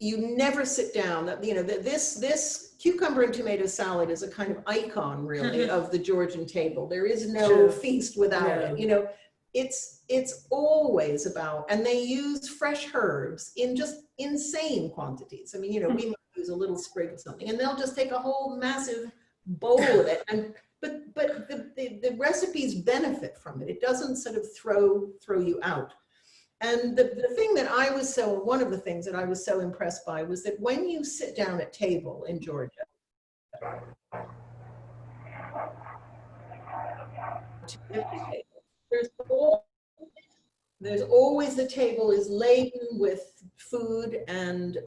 S2: You never sit down. You know, this cucumber and tomato salad is a kind of icon, really, of the Georgian table. There is no feast without it. You know, it's always about, and they use fresh herbs in just insane quantities. I mean, you know, we might use a little sprig of something, and they'll just take a whole massive bowl of it. But the recipes benefit from it. It doesn't sort of throw you out. And the thing that one of the things that I was so impressed by was that when you sit down at table in Georgia, there's always, the table is laden with food, and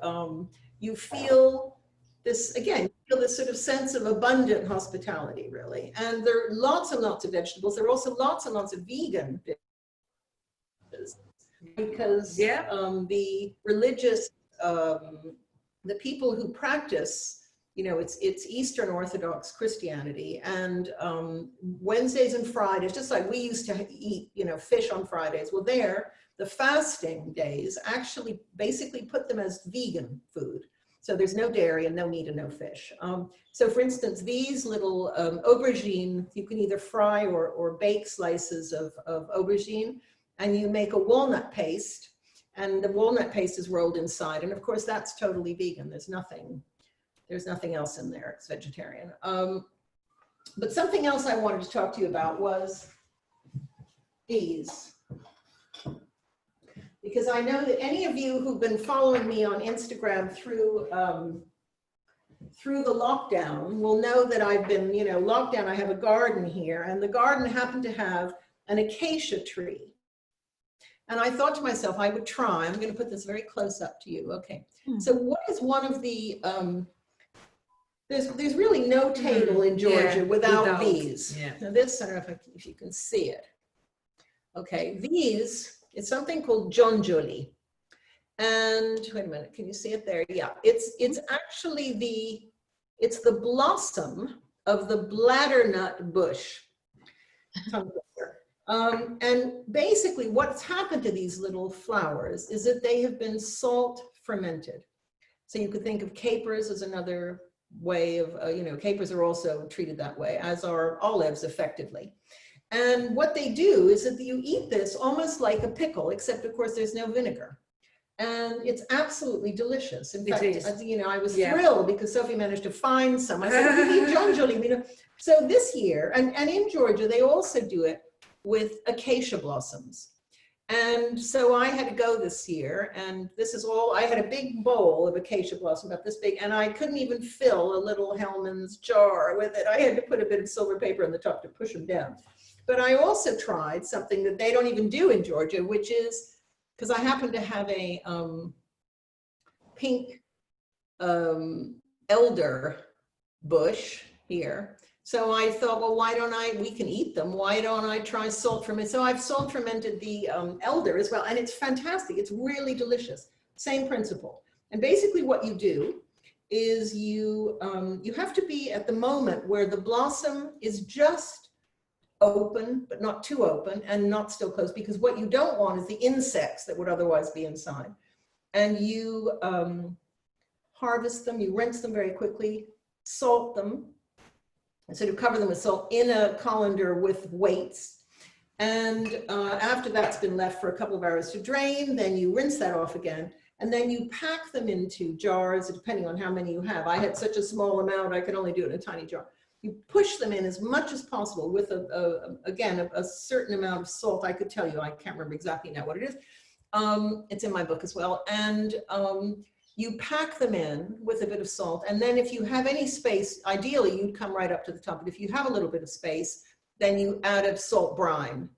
S2: you feel this, again, you feel this sort of sense of abundant hospitality, really. And there are lots and lots of vegetables. There are also lots and lots of vegan dishes, because the religious, the people who practice, you know, it's Eastern Orthodox Christianity, and Wednesdays and Fridays, just like we used to eat, you know, fish on Fridays. Well, the fasting days actually basically put them as vegan food. So there's no dairy and no meat and no fish. So for instance, these little aubergine, you can either fry or bake slices of aubergine, and you make a walnut paste, and the walnut paste is rolled inside. And of course, that's totally vegan. There's nothing else in there. It's vegetarian. But something else I wanted to talk to you about was these. Because I know that any of you who've been following me on Instagram through the lockdown will know that I've been, you know, locked down. I have a garden here, and the garden happened to have an acacia tree. And I thought to myself, I would try. I'm going to put this very close up to you. Okay. So what is one of the, there's really no table in Georgia without these. Yeah. Now this, I don't know if you can see it. Okay, these, it's something called jonjoli. And wait a minute, can you see it there? Yeah, it's actually the blossom of the bladdernut bush. And basically what's happened to these little flowers is that they have been salt fermented. So you could think of capers as another way of, you know, capers are also treated that way, as are olives effectively. And what they do is that you eat this almost like a pickle, except of course there's no vinegar. And it's absolutely delicious. In fact, you know, I was thrilled because Sophie managed to find some. I said, we need jonjoli, you know. So this year, and in Georgia, they also do it with acacia blossoms. And so I had to go this year, and this is all, I had a big bowl of acacia blossom about this big, and I couldn't even fill a little Hellman's jar with it. I had to put a bit of silver paper on the top to push them down. But I also tried something that they don't even do in Georgia, which is, because I happen to have a pink elder bush here. So I thought, well, why don't we can eat them. Why don't I try salt ferment? So I've salt fermented the elder as well. And it's fantastic. It's really delicious. Same principle. And basically what you do is you have to be at the moment where the blossom is just open, but not too open and not still closed, because what you don't want is the insects that would otherwise be inside. And you harvest them, you rinse them very quickly, salt them, and sort of cover them with salt in a colander with weights. And after that's been left for a couple of hours to drain, then you rinse that off again. And then you pack them into jars, depending on how many you have. I had such a small amount, I could only do it in a tiny jar. You push them in as much as possible with, again, a certain amount of salt. I could tell you, I can't remember exactly now what it is. It's in my book as well. And you pack them in with a bit of salt. And then if you have any space, ideally you'd come right up to the top. But if you have a little bit of space, then you add a salt brine.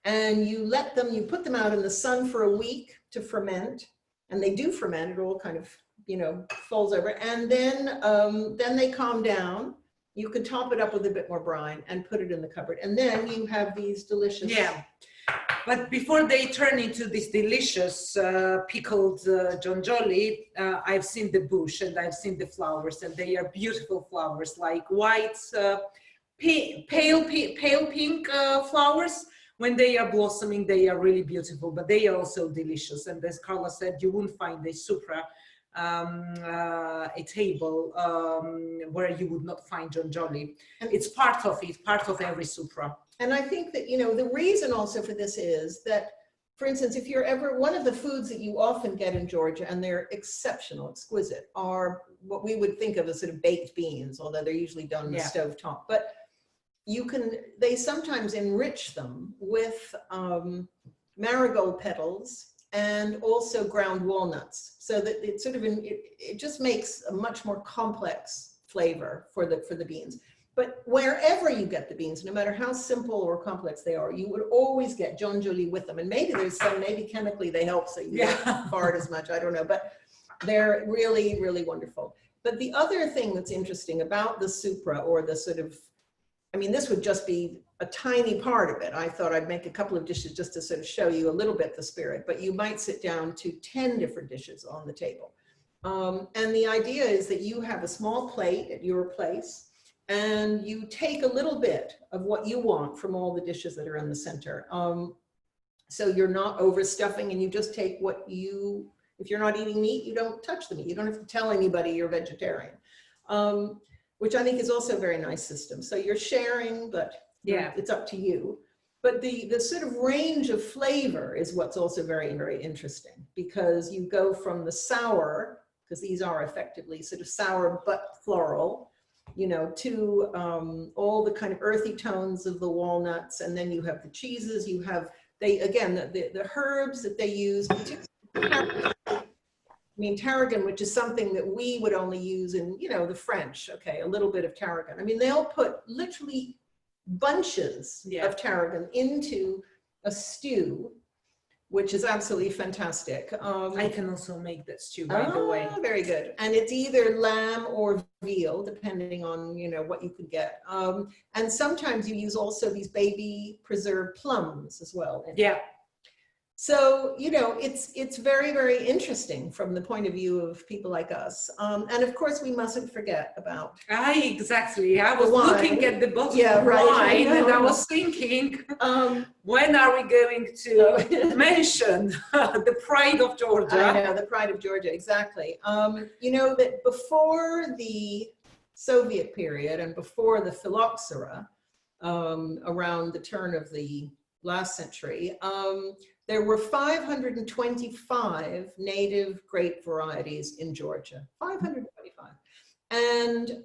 S2: And you let them, you put them out in the sun for a week to ferment. And they do ferment, it all kind of, you know, falls over. And then they calm down. You can top it up with a bit more brine and put it in the cupboard. And then you have these delicious.
S3: Yeah. But before they turn into this delicious pickled jonjoli, I've seen the bush and I've seen the flowers, and they are beautiful flowers, like white, pale pink flowers. When they are blossoming, they are really beautiful, but they are also delicious. And as Carla said, you wouldn't find a supra, a table where you would not find jonjoli. It's part of it, part of every supra.
S2: And I think that, you know, the reason also for this is that, for instance, if you're ever, one of the foods that you often get in Georgia, and they're exceptional, exquisite, are what we would think of as sort of baked beans, although they're usually done in the stovetop. But you can, they sometimes enrich them with marigold petals and also ground walnuts, so that it sort of, it just makes a much more complex flavor for the beans. But wherever you get the beans, no matter how simple or complex they are, you would always get jonjoli with them. And maybe there's some, maybe chemically they help so you don't fart as much, I don't know, but they're really, really wonderful. But the other thing that's interesting about the supra, or the sort of, I mean, this would just be a tiny part of it. I thought I'd make a couple of dishes just to sort of show you a little bit the spirit, but you might sit down to 10 different dishes on the table. And the idea is that you have a small plate at your place, and you take a little bit of what you want from all the dishes that are in the center. So you're not overstuffing, and you just take what you, if you're not eating meat, you don't touch the meat. You don't have to tell anybody you're vegetarian, which I think is also a very nice system. So you're sharing, but it's up to you. But the sort of range of flavor is what's also very, very interesting, because you go from the sour, because these are effectively sort of sour but floral, you know, to all the kind of earthy tones of the walnuts, and then you have the cheeses, you have, again, the herbs that they use, particularly, I mean, tarragon, which is something that we would only use in, you know, the French, okay, a little bit of tarragon. I mean, they'll put literally bunches of tarragon into a stew, which is absolutely fantastic.
S3: I can also make that stew, by the way.
S2: Very good. And it's either lamb or veal, depending on, you know, what you could get. And sometimes you use also these baby preserved plums as well.
S3: Yeah.
S2: So, you know, it's very, very interesting from the point of view of people like us. And of course, we mustn't forget about.
S3: Exactly. I was looking at the bottle of wine, and I was thinking, when are we going to mention the pride of Georgia?
S2: I know, the pride of Georgia, exactly. You know that before the Soviet period and before the phylloxera, around the turn of the last century, there were 525 native grape varieties in Georgia, 525. And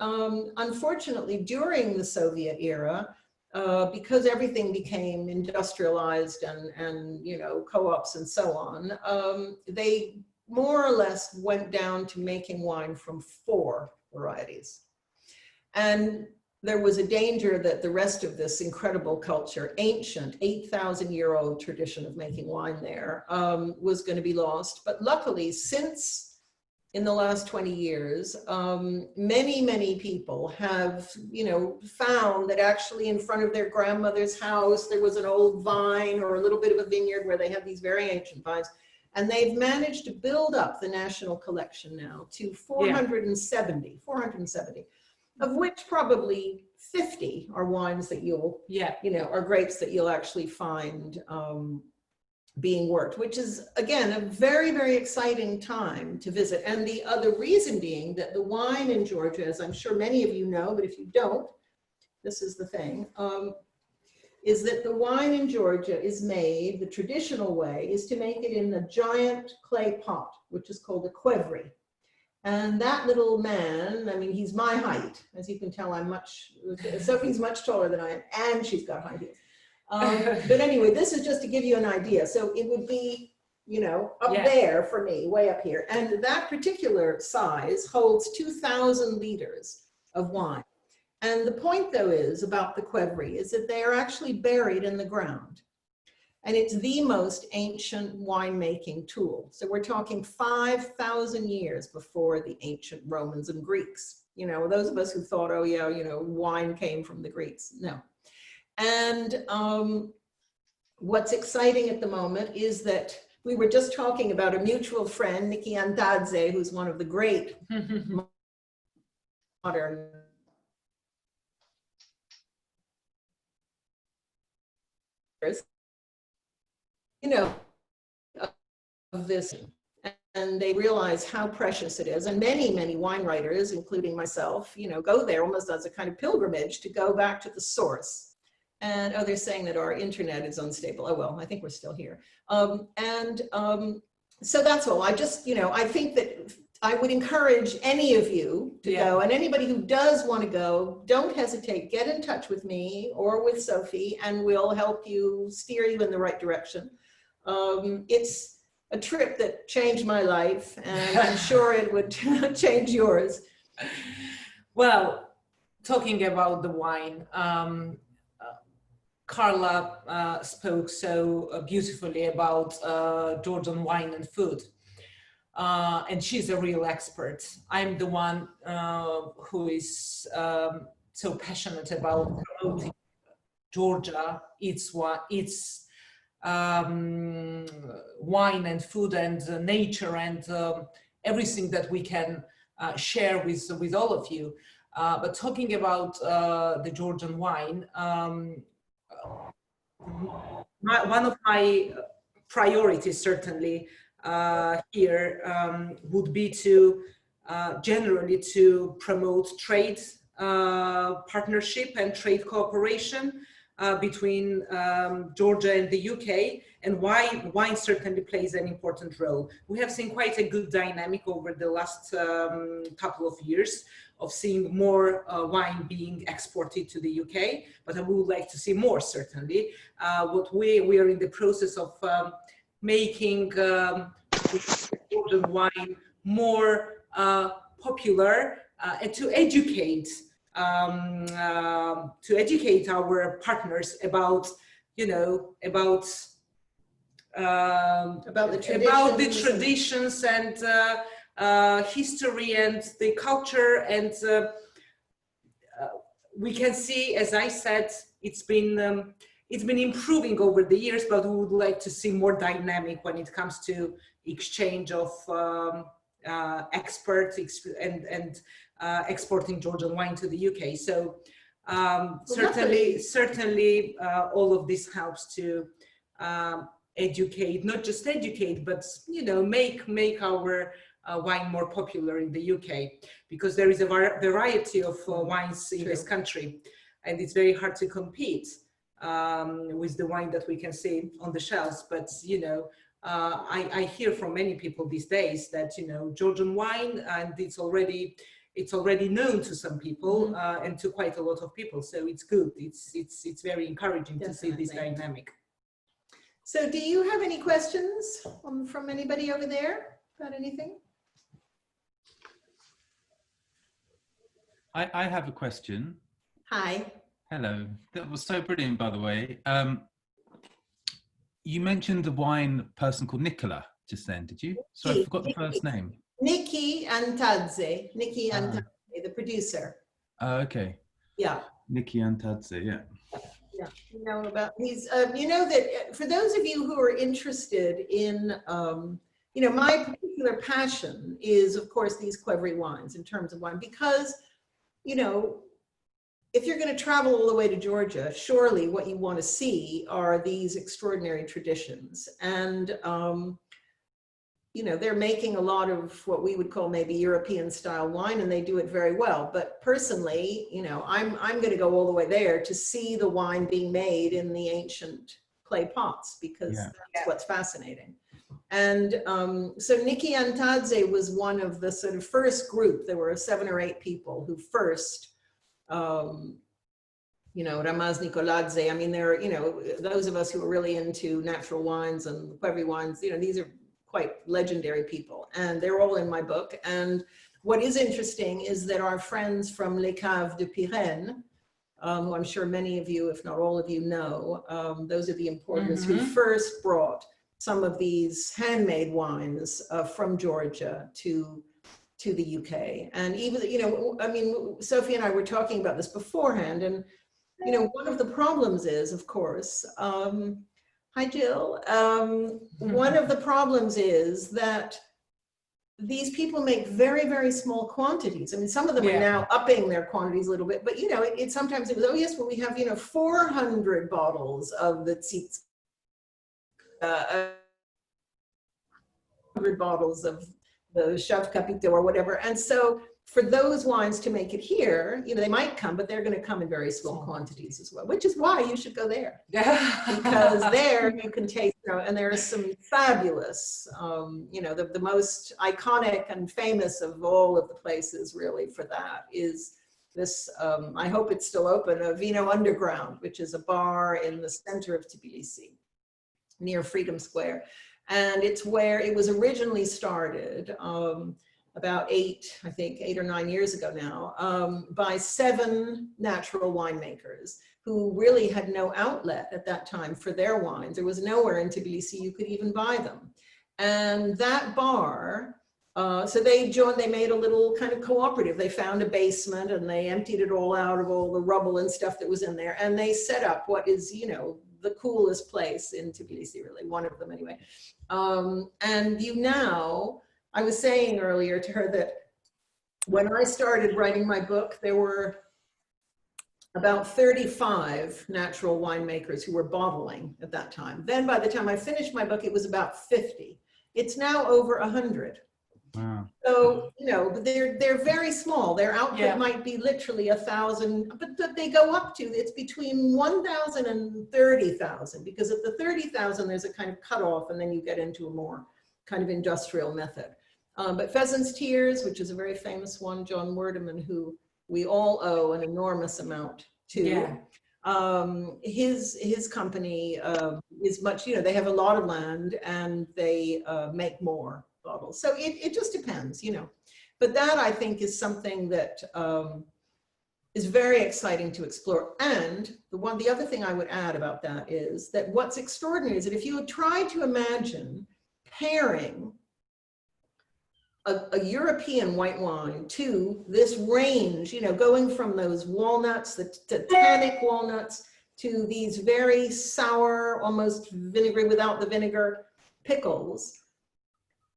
S2: unfortunately, during the Soviet era, because everything became industrialized and you know, co-ops and so on, they more or less went down to making wine from 4 varieties. And there was a danger that the rest of this incredible culture, ancient 8,000-year-old tradition of making wine there, was going to be lost. But luckily, since in the last 20 years, many, many people have, you know, found that actually in front of their grandmother's house, there was an old vine or a little bit of a vineyard where they have these very ancient vines. And they've managed to build up the national collection now to 470, of which probably 50 are wines that you'll, you know, are grapes that you'll actually find being worked, which is, again, a very, very exciting time to visit. And the other reason being that the wine in Georgia, as I'm sure many of you know, but if you don't, this is the thing. is that the wine in Georgia is made, the traditional way is to make it in a giant clay pot, which is called a qvevri. And that little man, I mean, he's my height. As you can tell, Sophie's much taller than I am, and she's got high heels. But anyway, this is just to give you an idea. So it would be, up there for me, way up here. And that particular size holds 2,000 liters of wine. And the point, though, is about the qvevri is that they are actually buried in the ground. And it's the most ancient winemaking tool. So we're talking 5,000 years before the ancient Romans and Greeks. Those of us who thought, oh yeah, wine came from the Greeks. No. And what's exciting at the moment is that we were just talking about a mutual friend, Nikki Antadze, who's one of the great modern of this, and they realize how precious it is. And many, many wine writers, including myself, go there almost as a kind of pilgrimage to go back to the source. And they're saying that our internet is unstable. Oh, well, I think we're still here. So that's all. I just, I think that I would encourage any of you to go, and anybody who does want to go, don't hesitate, get in touch with me or with Sophie, and we'll help you, steer you in the right direction. It's a trip that changed my life, and I'm sure it would change yours.
S3: Well, talking about the wine, Carla spoke so beautifully about Georgian wine and food. And she's a real expert. I'm the one who is so passionate about promoting Georgia, its wine and food and nature and everything that we can share with all of you. But talking about the Georgian wine, one of my priorities certainly here would be to generally to promote trade partnership and trade cooperation between Georgia and the UK, and wine certainly plays an important role. We have seen quite a good dynamic over the last couple of years of seeing more wine being exported to the UK, but I would like to see more certainly. What we are in the process of making Georgian wine more popular and to educate our partners about about the traditions and history and the culture, and we can see, as I said, it's been improving over the years, but we would like to see more dynamic when it comes to exchange of experts and exporting Georgian wine to the UK. So certainly all of this helps to educate, not just educate, but make our wine more popular in the UK, because there is a variety of wines in this country, and it's very hard to compete with the wine that we can see on the shelves. But I hear from many people these days that Georgian wine, and it's already known to some people and to quite a lot of people. So it's good. It's very encouraging to see this dynamic.
S2: So do you have any questions from anybody over there about anything?
S5: I have a question.
S2: Hi.
S5: Hello. That was so brilliant, by the way. You mentioned a wine person called Nicola just then, did you? Sorry, I forgot the first name.
S2: Nikki Antadze. Nikki Antadze, the producer.
S5: Oh, okay.
S2: Yeah.
S5: Nikki Antadze, yeah.
S2: Yeah, he's, that for those of you who are interested in, my particular passion is, of course, these qvevri wines in terms of wine, because, if you're going to travel all the way to Georgia, surely what you want to see are these extraordinary traditions. And you know, they're making a lot of what we would call maybe European style wine, and they do it very well. But personally, you know, I'm going to go all the way there to see the wine being made in the ancient clay pots, because that's what's fascinating. And so Niki Antadze was one of the sort of first group. There were 7 or 8 people who first, you know, Ramaz Nikoladze. I mean, there are, you know, those of us who are really into natural wines and Pueblo wines, you know, these are quite legendary people, and they're all in my book. And what is interesting is that our friends from Les Caves de Pirenne, who I'm sure many of you, if not all of you, know, those are the importers who first brought some of these handmade wines from Georgia to the UK. And even, you know, I mean, Sophie and I were talking about this beforehand, and, you know, one of the problems is, of course, hi, Jill. One of the problems is that these people make very, very small quantities. I mean, some of them are now upping their quantities a little bit, but, you know, it sometimes it was, oh yes, well, we have, you know, 400 bottles of the tzitz, 100 bottles of the Shav Capito or whatever. And so for those wines to make it here, you know, they might come, but they're going to come in very small quantities as well, which is why you should go there. Because there you can taste, you know, and there are some fabulous, you know, the most iconic and famous of all of the places really for that is this, I hope it's still open, a Vino Underground, which is a bar in the center of Tbilisi near Freedom Square. And it's where it was originally started, about 8 or 9 years ago now, by 7 natural winemakers who really had no outlet at that time for their wines. There was nowhere in Tbilisi you could even buy them. And that bar, so they made a little kind of cooperative. They found a basement and they emptied it all out of all the rubble and stuff that was in there. And they set up what is, you know, the coolest place in Tbilisi, really, one of them anyway. And you now, I was saying earlier to her that when I started writing my book, there were about 35 natural winemakers who were bottling at that time. Then by the time I finished my book, it was about 50. It's now over 100.
S5: Wow.
S2: So, you know, they're very small. Their output might be literally 1,000, but they go up to, it's between 1,000 and 30,000, because at the 30,000, there's a kind of cutoff, and then you get into a more kind of industrial method. But Pheasant's Tears, which is a very famous one, John Werdeman, who we all owe an enormous amount to. His company is much, you know, they have a lot of land and they make more bottles. So it just depends, you know. But that, I think, is something that is very exciting to explore. And the other thing I would add about that is that what's extraordinary is that if you would try to imagine pairing a European white wine to this range, you know, going from those walnuts, the tannic walnuts, to these very sour, almost vinegary without the vinegar pickles,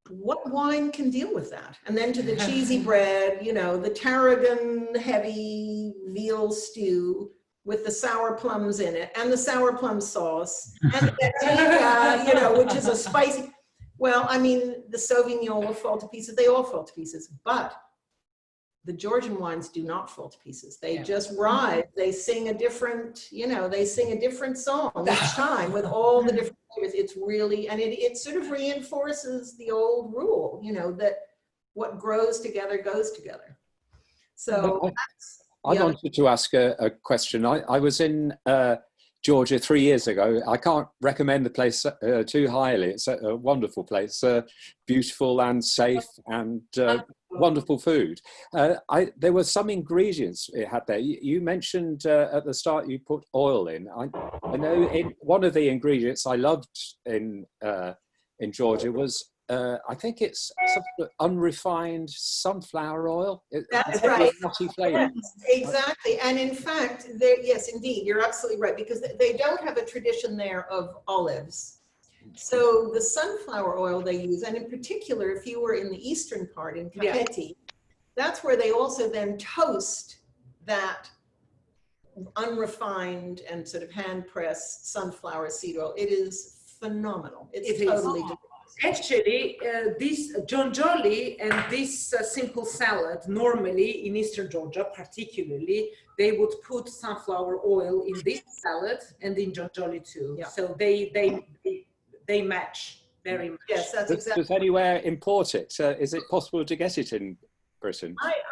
S2: what wine can deal with that? And then to the cheesy bread, you know, the tarragon heavy veal stew with the sour plums in it, and the sour plum sauce, and the paprika, you know, which is a spicy. Well, I mean, the Sauvignon will fall to pieces. They all fall to pieces, but the Georgian wines do not fall to pieces. They just rise. They sing a different, you know, they sing a different song each time with all the different flavors. It's really, and it sort of reinforces the old rule, you know, that what grows together goes together. So
S6: I wanted to ask a question. I was in Georgia 3 years ago. I can't recommend the place too highly. It's a wonderful place, beautiful and safe, and wonderful food. There were some ingredients it had there. You mentioned at the start you put oil in. I know one of the ingredients I loved in Georgia was I think it's some sort of unrefined sunflower oil.
S2: That's right.
S6: Nutty flavor.
S2: Exactly. And in fact, yes, indeed, you're absolutely right, because they don't have a tradition there of olives. So the sunflower oil they use, and in particular, if you were in the eastern part, in Kakheti, that's where they also then toast that unrefined and sort of hand-pressed sunflower seed oil. It is phenomenal. It's totally delicious.
S3: Actually, this jonjoli and this simple salad, normally in Eastern Georgia, particularly, they would put sunflower oil in this salad and in jonjoli too.
S2: Yeah.
S3: So they match very much.
S2: Yes, that's
S6: Does
S2: exactly.
S6: anywhere import it? Is it possible to get it in Britain?
S2: I've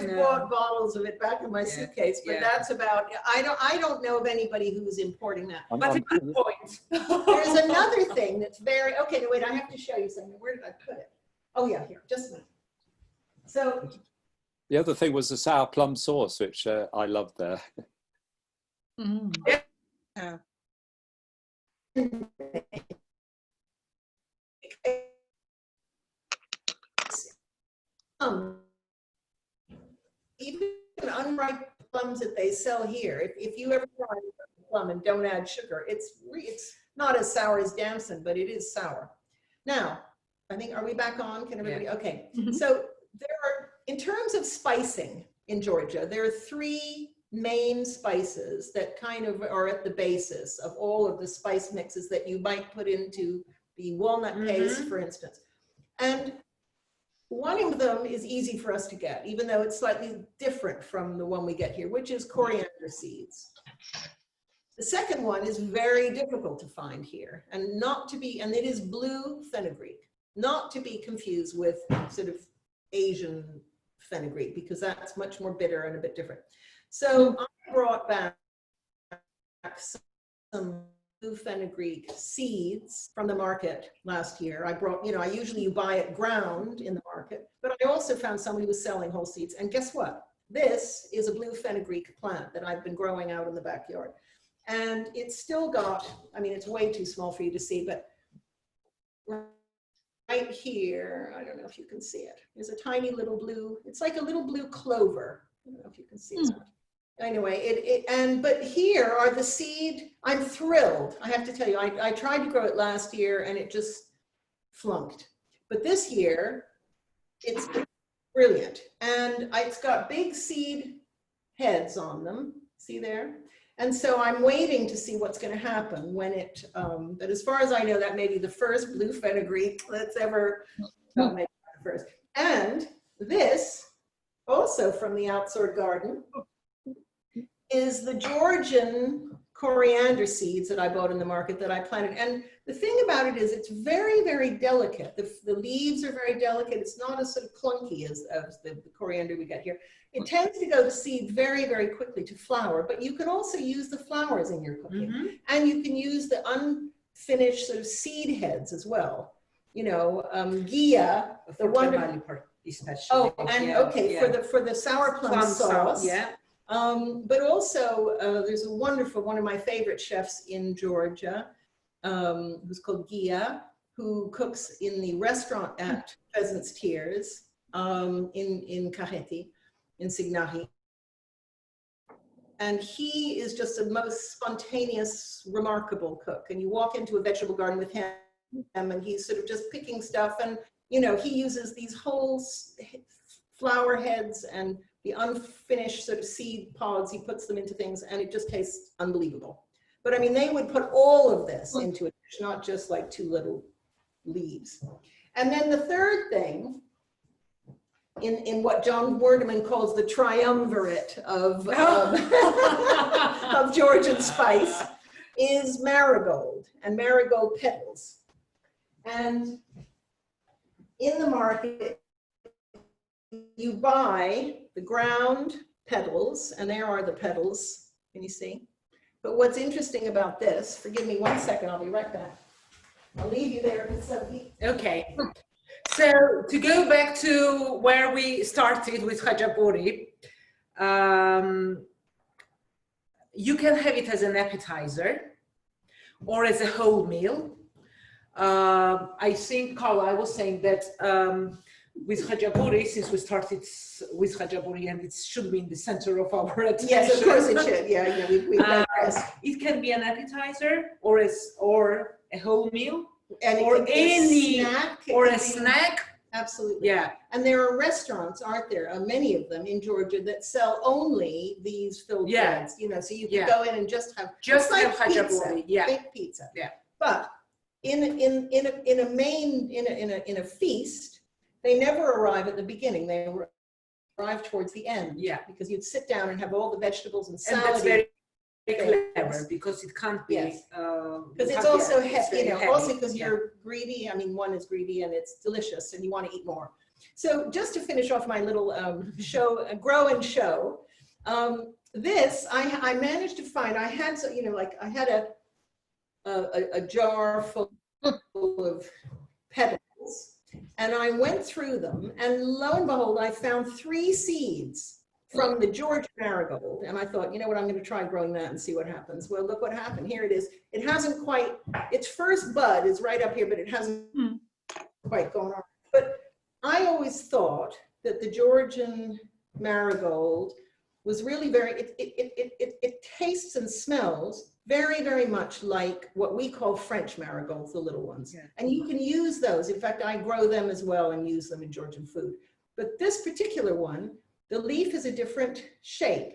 S3: No.
S2: bought bottles of it back in my suitcase, but
S3: yeah.
S2: that's about. I don't know of anybody who's importing that.
S3: But a good point.
S2: There's another thing that's very okay. No, wait, I have to show you something. Where did I put it? Oh yeah, here. Just a minute. So
S6: The other thing was the sour plum sauce, which I loved there.
S1: Yeah.
S2: Even unripe plums that they sell here, if you ever try a plum and don't add sugar, it's not as sour as damson, but it is sour. Now, I think, are we back on? Can everybody?
S3: Yeah.
S2: Okay. So there are, in terms of spicing in Georgia, there are 3 main spices that kind of are at the basis of all of the spice mixes that you might put into the walnut paste, for instance. And one of them is easy for us to get, even though it's slightly different from the one we get here, which is coriander seeds. The second one is very difficult to find here, and it is blue fenugreek, not to be confused with sort of Asian fenugreek, because that's much more bitter and a bit different. So I brought back some blue fenugreek seeds from the market last year. I brought, usually you buy it ground in the market, but I also found somebody who was selling whole seeds. And guess what? This is a blue fenugreek plant that I've been growing out in the backyard. And it's still got, it's way too small for you to see, but right here, I don't know if you can see it. There's a tiny little blue, it's like a little blue clover. I don't know if you can see it. Anyway, but here are the seed. I'm thrilled. I have to tell you, I tried to grow it last year and it just flunked. But this year, it's brilliant. And it's got big seed heads on them. See there? And so I'm waiting to see what's going to happen when it, but as far as I know, that may be the first blue fenugreek that's ever, maybe not the first. And this, also from the outside garden, is the Georgian coriander seeds that I bought in the market that I planted. And the thing about it is it's very, very delicate. The leaves are very delicate. It's not as sort of clunky as the coriander we get here. It tends to go to seed very, very quickly to flower, but you can also use the flowers in your cooking. And you can use the unfinished sort of seed heads as well. Ghia, the one.
S3: Especially.
S2: For the sour plum sauce. But also, there's a wonderful, one of my favorite chefs in Georgia, who's called Ghia, who cooks in the restaurant at Pheasant's Tears in Khachapuri, in Signahi. And he is just the most spontaneous, remarkable cook. And you walk into a vegetable garden with him, and he's sort of just picking stuff. And, he uses these whole flower heads and the unfinished sort of seed pods, he puts them into things, and it just tastes unbelievable. But they would put all of this into a dish, not just like 2 little leaves. And then the third thing, in what John Werdeman calls the triumvirate of Georgian spice, is marigold and marigold petals. And in the market, you buy the ground petals, and there are the petals. Can you see? But what's interesting about this, forgive me 1 second, I'll be right back. I'll leave you there, Sophie.
S3: Okay. So to go back to where we started with Khachapuri, you can have it as an appetizer or as a whole meal. I think, Carla, I was saying that with Khachapuri, since we started with Khachapuri and it should be in the center of our attention.
S2: Yes, of course it should. Yeah, we
S3: it can be an appetizer or a whole meal,
S2: and it
S3: or
S2: can be a
S3: snack.
S2: Absolutely.
S3: Yeah.
S2: And there are restaurants, aren't there? Many of them in Georgia that sell only these filled breads. So you can go in and just have
S3: like
S2: Khachapuri.
S3: pizza. Yeah.
S2: Big pizza.
S3: Yeah.
S2: But in a feast, they never arrive at the beginning. They arrive towards the end.
S3: Yeah.
S2: Because you'd sit down and have all the vegetables and salad.
S3: And that's very clever because it can't be.
S2: Yes. Because
S3: you
S2: it's
S3: can't-
S2: also
S3: yeah, it's very
S2: heavy,
S3: heavy.
S2: also because
S3: Yeah.
S2: you're greedy. I mean, one is greedy and it's delicious and you want to eat more. So just to finish off my little show, grow and show, this I managed to find. I had, you know, like I had a jar full of petals, and I went through them, and lo and behold, I found 3 seeds from the Georgian marigold, and I thought, you know what, I'm going to try growing that and see what happens. Well, look what happened. Here it is. It hasn't quite, its first bud is right up here, but it hasn't quite gone on. But I always thought that the Georgian marigold was really very, it tastes and smells very, very much like what we call French marigolds, the little ones.
S3: Yeah.
S2: And you can use those. In fact, I grow them as well and use them in Georgian food. But this particular one, the leaf is a different shape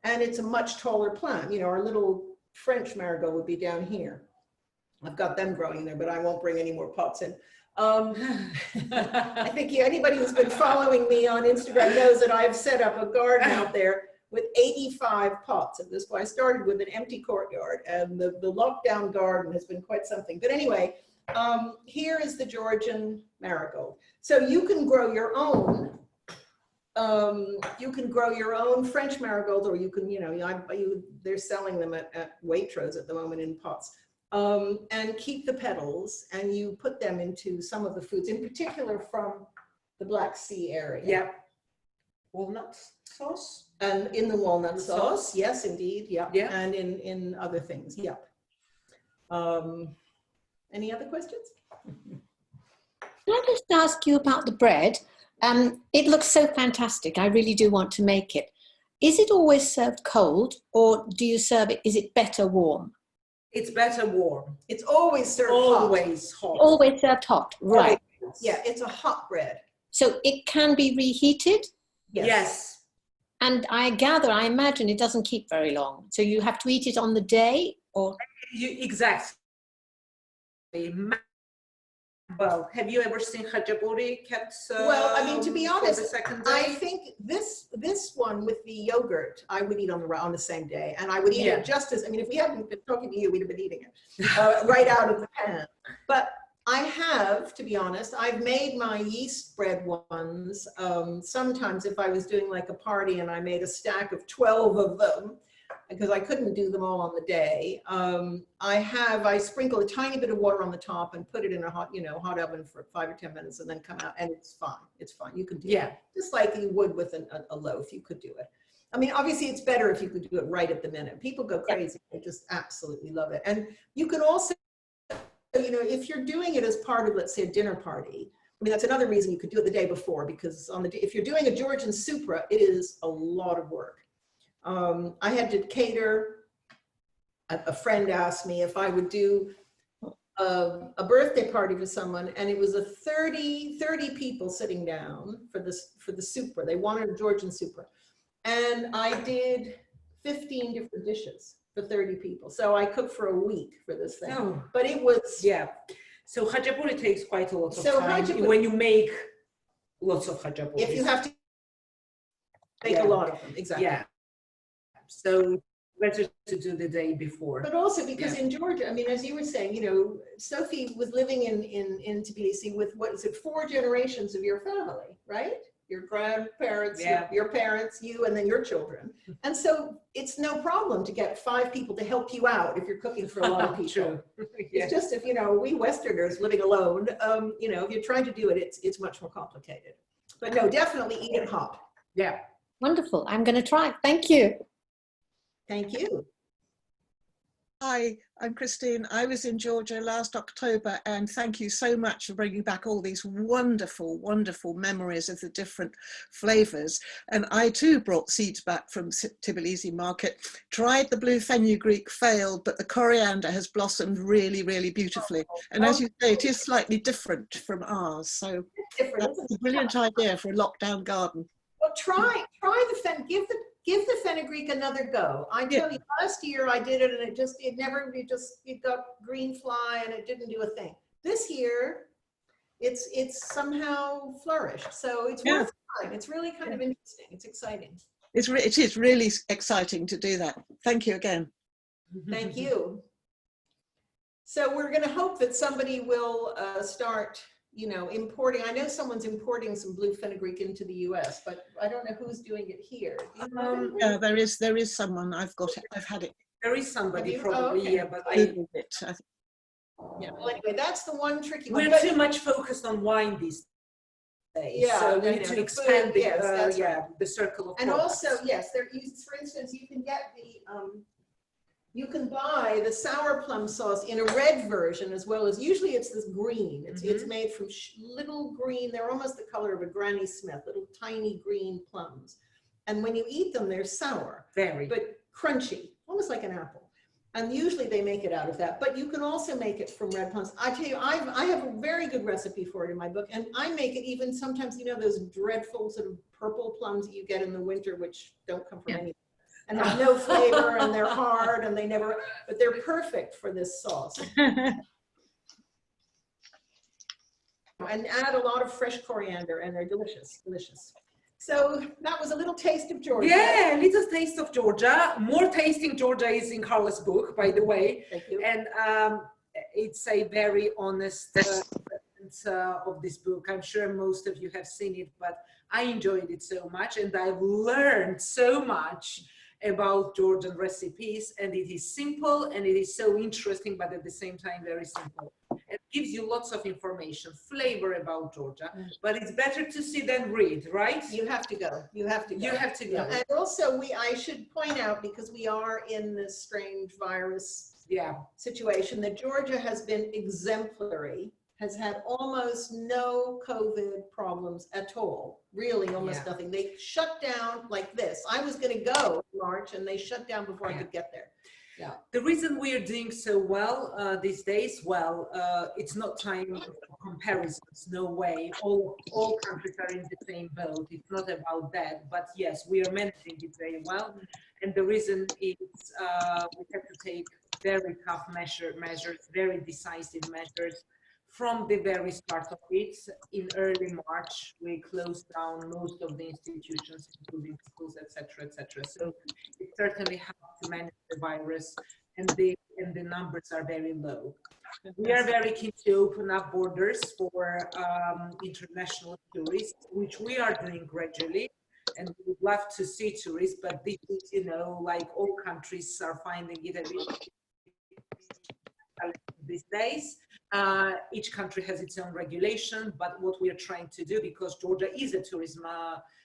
S2: and it's a much taller plant. You know, our little French marigold would be down here. I've got them growing there, but I won't bring any more pots in. I think anybody who's been following me on Instagram knows that I've set up a garden out there with 85 pots at this point. I started with an empty courtyard, and the lockdown garden has been quite something. But anyway, here is the Georgian marigold. So you can grow your own. You can grow your own French marigold, or you can, you know, they're selling them at Waitrose at the moment in pots. And keep the petals, and you put them into some of the foods, in particular from the Black Sea area.
S3: Yeah. Walnut sauce.
S2: And in the walnut sauce, yes, indeed, yeah.
S3: Yeah.
S2: And in other things, yeah. Any other questions?
S7: Can I just ask you about the bread? It looks so fantastic. I really do want to make it. Is it always served cold, or do you serve it, is it better warm?
S3: It's better warm.
S2: It's always served
S3: Always hot.
S7: Always served hot, right.
S2: hot. Yeah, it's a hot bread.
S7: So it can be reheated?
S3: Yes.
S7: And I imagine it doesn't keep very long. So you have to eat it on the day, or?
S3: Exactly. Well, have you ever seen Khachapuri kept?
S2: Well, I mean, to be honest,
S3: the second
S2: I
S3: day?
S2: think this one with the yogurt, I would eat on the same day, and I would eat it just as, I mean, if we hadn't been talking to you, we'd have been eating it right out of the pan. But I have, to be honest, I've made my yeast bread ones. Sometimes if I was doing like a party and I made a stack of 12 of them, because I couldn't do them all on the day. I sprinkle a tiny bit of water on the top and put it in a hot oven for 5 or 10 minutes, and then come out, and it's fine. It's fine. You can do it just like you would with a loaf. You could do it. I mean, obviously it's better if you could do it right at the minute. People go crazy. They just absolutely love it. And you can also, you know, if you're doing it as part of, let's say, a dinner party, I mean, that's another reason you could do it the day before, because if you're doing a Georgian supra, it is a lot of work. I had to cater. A friend asked me if I would do a birthday party for someone, and it was a 30 people sitting down for the supra. They wanted a Georgian supra, and I did 15 different dishes for 30 people. So I cooked for a week for this thing.
S3: Oh.
S2: But it was
S3: So Khachapuri takes quite a lot of
S2: So
S3: time
S2: Khachapuri-
S3: when you make lots of Khachapuri.
S2: if you have to make a lot of them, exactly.
S3: Yeah. So better to do the day before.
S2: But also because in Georgia, I mean, as you were saying, you know, Sophie was living in Tbilisi with, what is it, 4 generations of your family, right? Your grandparents, your parents, you, and then your children. And so it's no problem to get 5 people to help you out if you're cooking for a lot of people.
S3: True.
S2: It's just, if, you know, we Westerners living alone, you know, if you're trying to do it, it's much more complicated. But no, definitely eat it hot.
S3: Yeah.
S7: Wonderful. I'm going to try. Thank you.
S2: Thank you.
S8: Hi, I'm Christine. I was in Georgia last October, and thank you so much for bringing back all these wonderful, wonderful memories of the different flavors. And I too brought seeds back from Tbilisi market, tried the blue fenugreek, failed, but the coriander has blossomed really, really beautifully. And as you say, it is slightly different from ours. So that's a brilliant idea for a lockdown garden.
S2: Well, try the give give the fenugreek another go. I tell you, last year I did it and it got green fly and it didn't do a thing. This year, it's somehow flourished. So it's worth trying. It's really kind of interesting. It's exciting.
S8: It is really exciting to do that. Thank you again.
S2: Thank you. So we're going to hope that somebody will start, you know, importing. I know someone's importing some blue fenugreek into the US, but I don't know who's doing it here. Do you know
S8: Yeah, there is someone. I've got it. I've had it.
S3: There is somebody probably,
S2: Oh, okay.
S3: yeah, but
S8: Googled it.
S2: Yeah. Well, anyway, that's the one tricky one.
S3: we're too much focused on wine these days.
S2: Yeah,
S3: so we
S2: I
S3: need
S2: know,
S3: to
S2: the
S3: expand
S2: food,
S3: the,
S2: yes, that's right.
S3: the circle of
S2: And
S3: products.
S2: also, yes, for instance, you can get you can buy the sour plum sauce in a red version as well as, usually it's this green. It's made from little green, they're almost the color of a Granny Smith, little tiny green plums. And when you eat them, they're sour, but crunchy, almost like an apple. And usually they make it out of that, but you can also make it from red plums. I tell you, I have a very good recipe for it in my book, and I make it even sometimes, you know, those dreadful sort of purple plums that you get in the winter, which don't come from anywhere, and have no flavor, and they're hard, and but they're perfect for this sauce. And add a lot of fresh coriander, and they're delicious, delicious. So that was a little taste of Georgia.
S3: Yeah, a little taste of Georgia. More tasting Georgia is in Carla's book, by the way.
S2: Thank you.
S3: And it's a very honest of this book. I'm sure most of you have seen it, but I enjoyed it so much, and I've learned so much about Georgian recipes, and it is simple and it is so interesting, but at the same time very simple. It gives you lots of information, flavor about Georgia, but it's better to see than read, right?
S2: You have to go. You have to go.
S3: You have to go.
S2: And also, I should point out, because we are in this strange virus situation, that Georgia has been exemplary, has had almost no COVID problems at all. Really, almost nothing. They shut down like this. I was going to go in March, and they shut down before I could get there. Yeah.
S3: The reason we are doing so well these days, it's not time for comparisons, no way. All countries are in the same boat. It's not about that, but yes, we are managing it very well. And the reason is we have to take very tough measures, very decisive measures. From the very start of it, in early March, we closed down most of the institutions, including schools, etc., etc. So it certainly helped to manage the virus, and the numbers are very low. We are very keen to open up borders for international tourists, which we are doing gradually, and we would love to see tourists, but this is, you know, like all countries are finding it a bit these days. Each country has its own regulation, but what we are trying to do, because Georgia is a tourism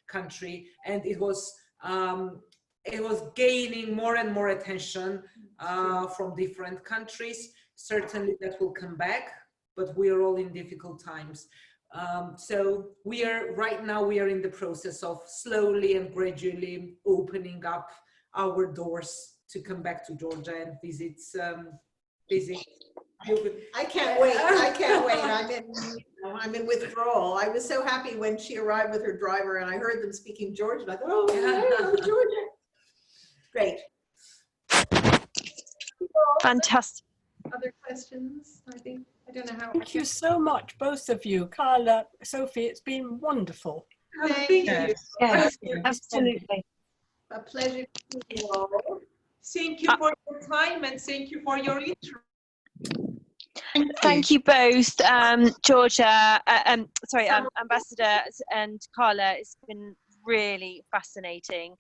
S3: country, and it was gaining more and more attention from different countries. Certainly that will come back, but we are all in difficult times. So right now we are in the process of slowly and gradually opening up our doors to come back to Georgia and visit.
S2: I can't wait. I can't wait. I'm in withdrawal. I was so happy when she arrived with her driver and I heard them speaking Georgian. I thought, oh, yeah, Georgia. Great.
S1: Fantastic.
S2: Other questions? I don't know how.
S9: Thank you so much, both of you. Carla, Sophie, it's been wonderful.
S2: Thank you.
S1: Yes, absolutely.
S2: A pleasure to see you all.
S3: Thank you for your time, and thank you for your interest.
S1: Thank you both, Georgia, Ambassador and Carla. It's been really fascinating.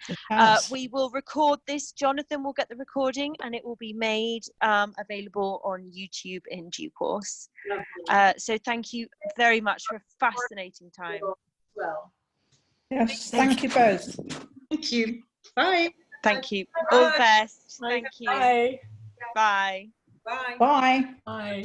S1: We will record this. Jonathan will get the recording, and it will be made available on YouTube in due course. So thank you very much for a fascinating time.
S2: Well,
S10: yes, thank you both.
S8: Thank you. Bye.
S1: Thank you. All the best. Thank you.
S9: Bye.
S1: Bye.
S3: Bye.
S10: Bye.
S9: Bye.